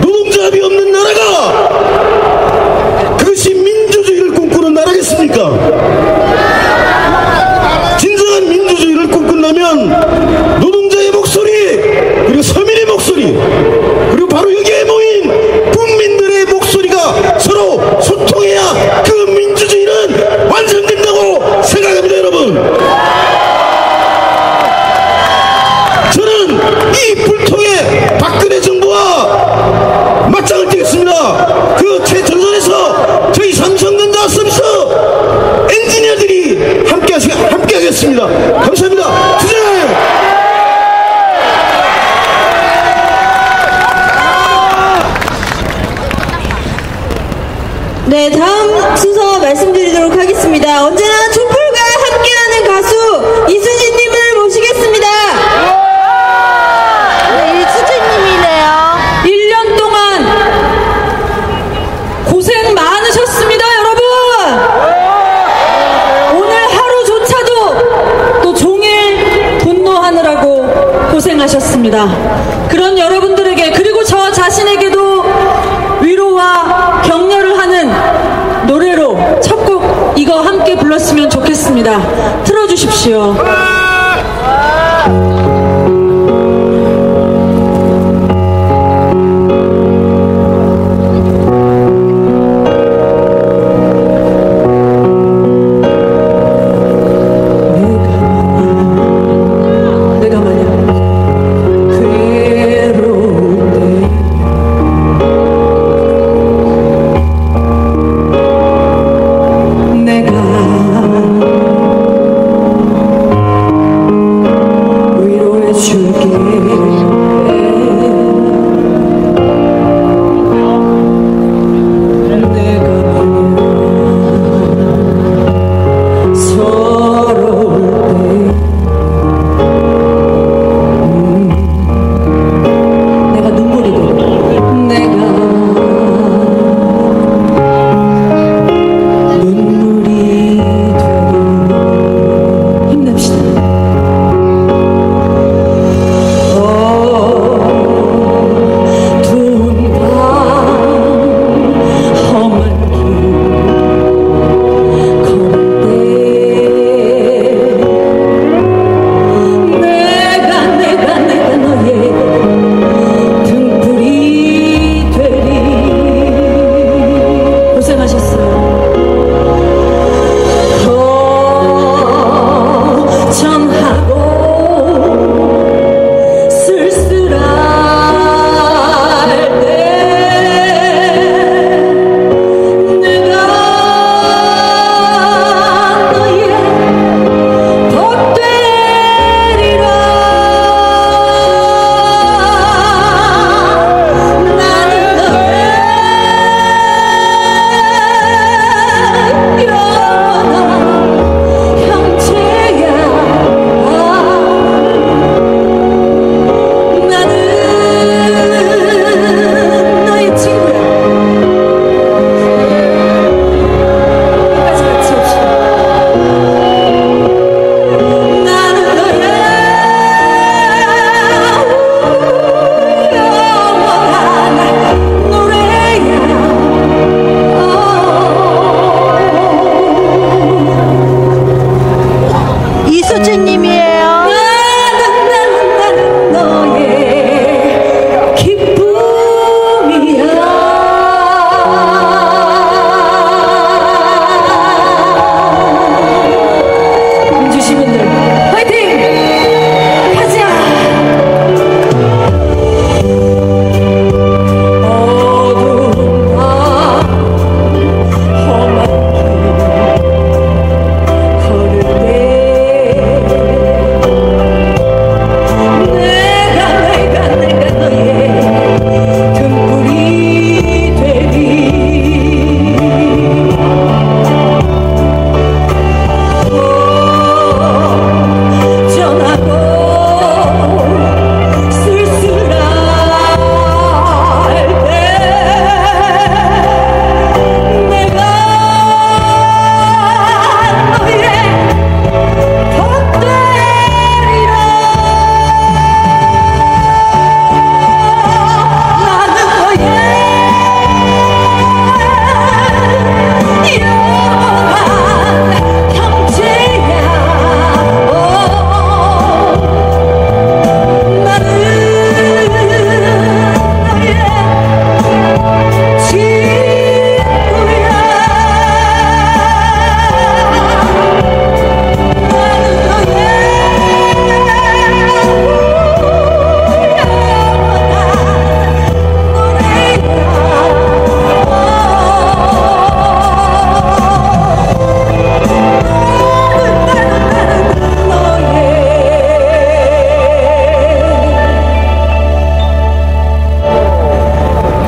[SPEAKER 9] 노동조합이 없는 나라가 그것이 민주주의를 꿈꾸는 나라겠습니까? 진정한 민주주의를 꿈꾼다면 노동자의 목소리 그리고 서민의 목소리 그리고 바로 여기에 모인 국민들의 목소리가 서로 소통해야 그 민주주의는 완성된다고 생각합니다. 여러분, 저는 이 불통의 박근혜 정부와 맞짱을 뜨겠습니다. 그 최전선에서 저희 삼성전자 서비스 엔지니어들이 함께 하겠습니다. 감사합니다. 주제!
[SPEAKER 1] 네, 다음 순서 말씀드리도록 하겠습니다. 언제나 촛불과 함께하는 가수 이수진님을 모시겠습니다.
[SPEAKER 2] 네, 이수진님이네요.
[SPEAKER 1] 1년 동안 고생 많으셨습니다, 여러분. 오늘 하루조차도 또 종일 분노하느라고 고생하셨습니다. 그런 여러분들에게, 그리고
[SPEAKER 5] 자신에게도 위로와 격려를 하는 노래로 첫 곡 이거 함께 불렀으면 좋겠습니다. 틀어주십시오.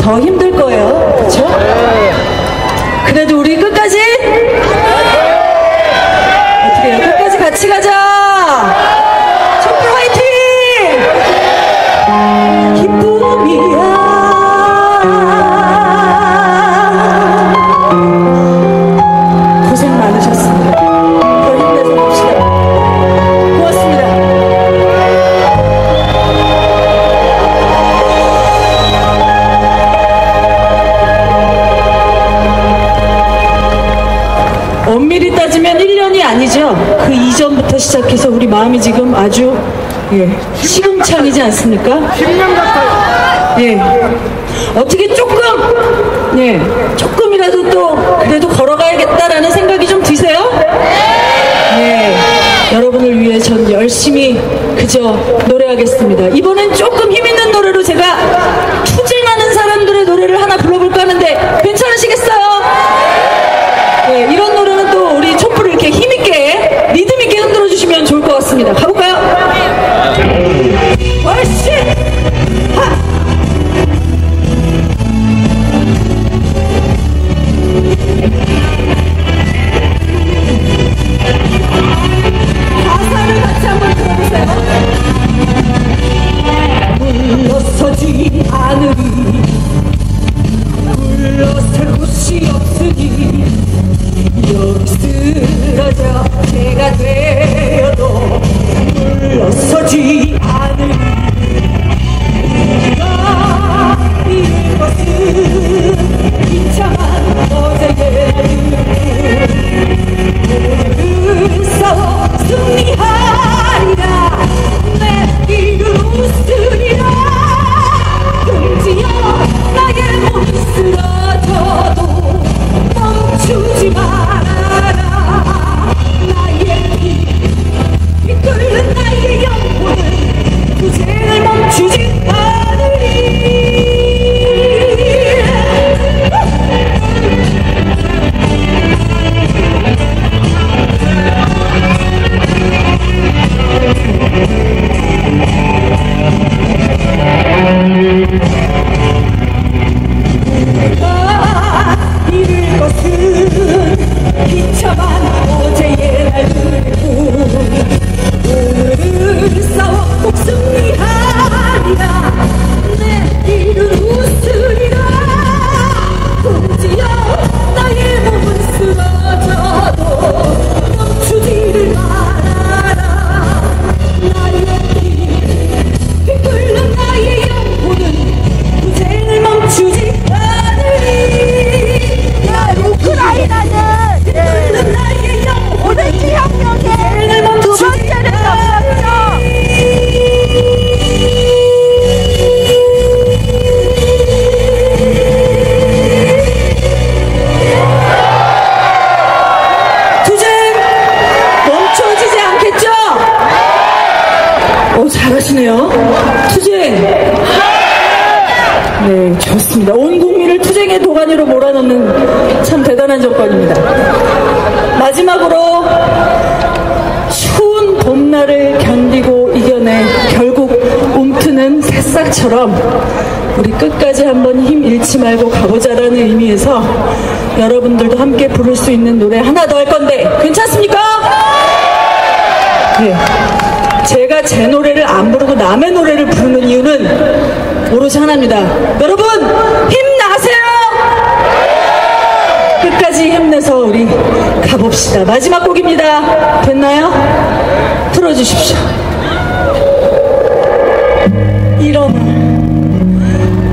[SPEAKER 5] 더 힘들 거예요. 그렇죠? 그래도 우리 끝까지 어떻게 해요? 끝까지 같이 가자. 촛불 화이팅! 기쁨이야. 고생 많으셨습니다. 더 힘내서 봅시다. 고맙습니다.
[SPEAKER 10] 시작해서 우리 마음이 지금 아주 시금창이지 않습니까?
[SPEAKER 7] 10년 같아요.
[SPEAKER 10] 예. 어떻게 조금이라도 또 그래도 걸어가야겠다라는 생각이 좀 드세요? 네. 여러분을 위해 전 열심히 그저 노래하겠습니다. 이번엔 조금 힘있는 노래로 제가 투쟁하는 사람들의 노래를 하나 불러볼까 하는데 괜찮으시겠어요? 네, 이런 노래는 또 우리 촛불을 이렇게 힘있게 리듬있게 흔들어 주시면 좋을 것 같습니다. 가볼까요? 월씨! 가사를 같이 한번 들어보세요. 물러서지 않으리 물러설 곳이 없으니 여기 쓰러져 내가 되어도 물러서지 않으리 내가 이룰 것은 비참한 어제의 오늘은 싸워 승리하리라 내 이름 웃으리라 금지여 나의 몸이 쓰러져도 멈추지 말아라 나의 피 끓는 나의 영혼은 투쟁을 멈추지 않으리 내가 이룰 것은 비참한 어제의 날들뿐 오늘은 싸워 꼭 승리하리라 내 이름 웃으리라 금지여 나의 몸은 쓰러져도 멈추지를 말아라 나의 피 끓는 나의 영혼은 투쟁을 멈추지 않으리 우크라이나는 끓는 나의 영혼은 지혁명의 두 번째를 넘었죠. 투쟁 멈춰지지 않겠죠? 잘하시네요. 투쟁. 네, 좋습니다. 온 국민을 투쟁의 도가니로 몰아넣는 참 대단한 정권입니다. 마지막으로 추운 봄날을 견디고 이겨내 결국 움트는 새싹처럼 우리 끝까지 한번 힘 잃지 말고 가보자라는 의미에서 여러분들도 함께 부를 수 있는 노래 하나 더 할 건데 괜찮습니까? 네. 제가 제 노래를 안 부르고 남의 노래를 부르는 이유는 오로지 하나입니다. 여러분 힘나세요. 끝까지 힘내서 우리 가봅시다. 마지막 곡입니다. 됐나요? 틀어주십시오.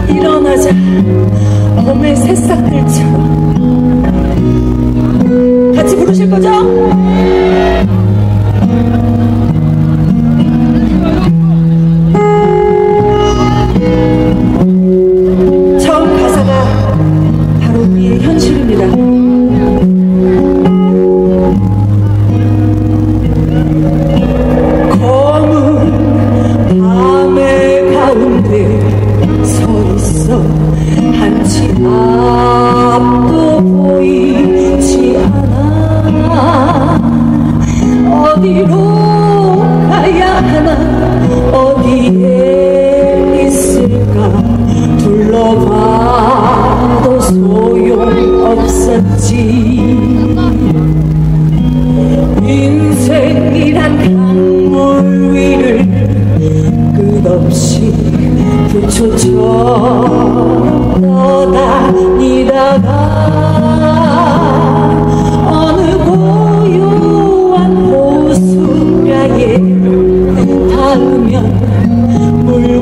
[SPEAKER 10] 일어나자 봄의 새싹들처럼. 같이 부르실 거죠? 처음 가사가 바로 우리의 현실입니다. 검은 밤의 가운데 서 있어 한치 앞도 보이지 않아. 어디로 가야 하나 어디에 있을까 둘러봐도 소용없었지. 인생이란 강물 위를 끝없이 불초처럼 떠다니다가 어느 고요한 호숫가에 닿으면 물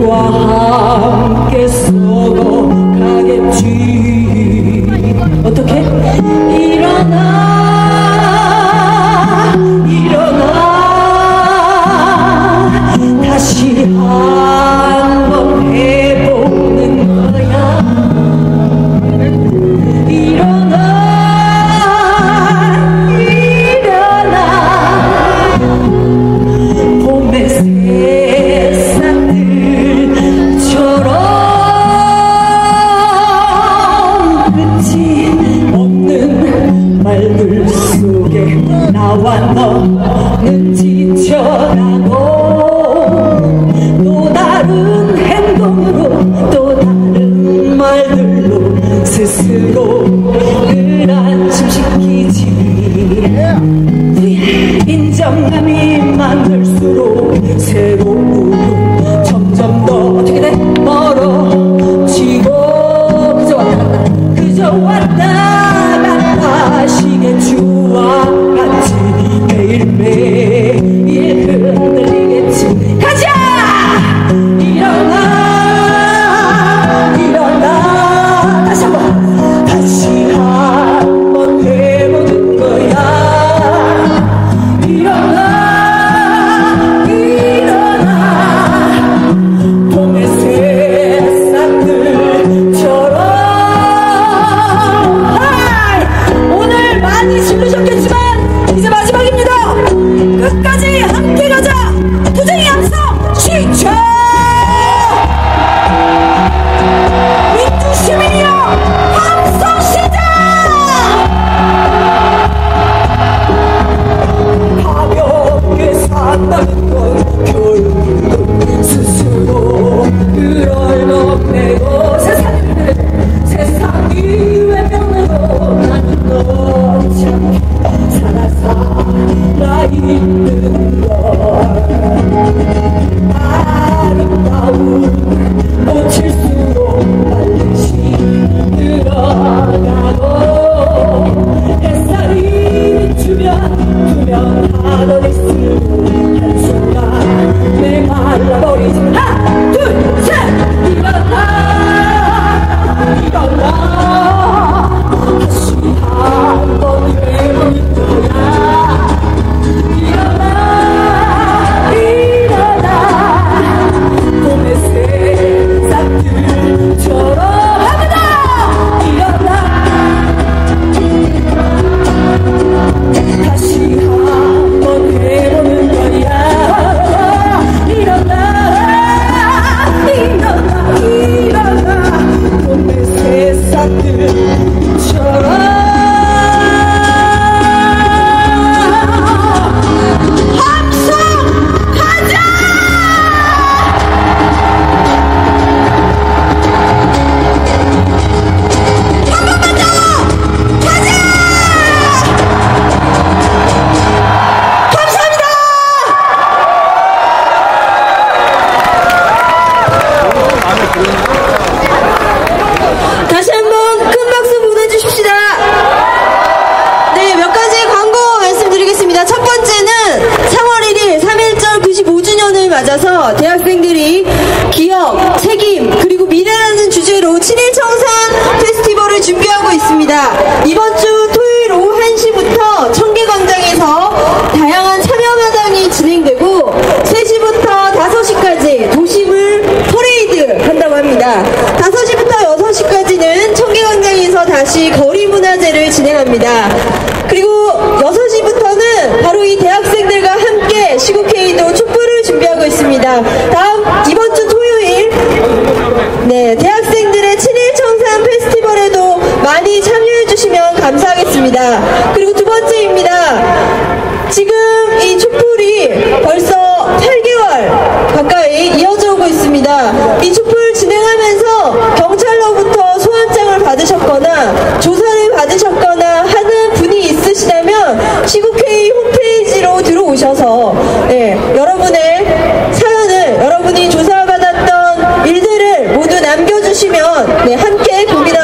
[SPEAKER 10] 스스로를 안심시키지 인정감이 많을수록 새로운 점점 더 어떻게 돼? 멀어지고 그저 왔다 갔다 시계추와 같이 매일매일 흔들리겠지. 가자! 일어나 다시 한번 해보는 거야. 일어나 봄의 새싹들처럼. 오늘 많이 힘드셨겠지만 이제 마지막입니다. 끝까지 함께 가자. 부정의 함성 시청. 민주시민이여 함성 시작. 가볍게 산다는 건 결국 스스로를 얼먹내고 세상이 외면으로 나는 너지 살아 있는 걸. 아름다운 꽃일수록 빨리 시들어가고 햇살이 비추면 투명하던 입술로 한순간 메말라버리지. 하나 둘 셋. 일어나 다시 한번 해보는 거야. 일어나 봄의 새싹들처럼 합니다. 일어나 다시 한번 해보는 거야. 일어나 봄의 새싹들처럼. 다시 한번 큰 박수 보내주십시다. 네, 몇 가지 광고 말씀드리겠습니다. 첫 번째는 3월 1일 3.1절 95주년을 맞아서 대학생들이 기억, 책임, 그리고 미래라는 주제로 7일 청산 페스티벌을 준비하고 있습니다. 이번 주 토요일 오후 1시부터 청계광장에서 다양한 참여마당이 진행되고 3시부터 5시까지 도심을 퍼레이드 한다고 합니다. 5시부터 6시까지는 청계광장에서 다시 거리문화제를 진행합니다. 그리고 6시부터는 바로 이 대학생들과 함께 시국회의도 촛불을 준비하고 있습니다. 이번 주 토요일 대학생들의 7일 청산 페스티벌에도 많이 참여해주시면 감사하겠습니다. 그리고 두 번째입니다. 지금 이 촛불이 벌써 8개월 가까이 이어져 오고 있습니다. 이 촛불 진행하면서 경찰로부터 소환장을 받으셨거나 조사를 받으셨거나 하는 분이 있으시다면 시국회의 홈페이지로 들어오셔서 여러분의 사연을, 여러분이 조사받았던 일들을 모두 남겨주시면 함께 고민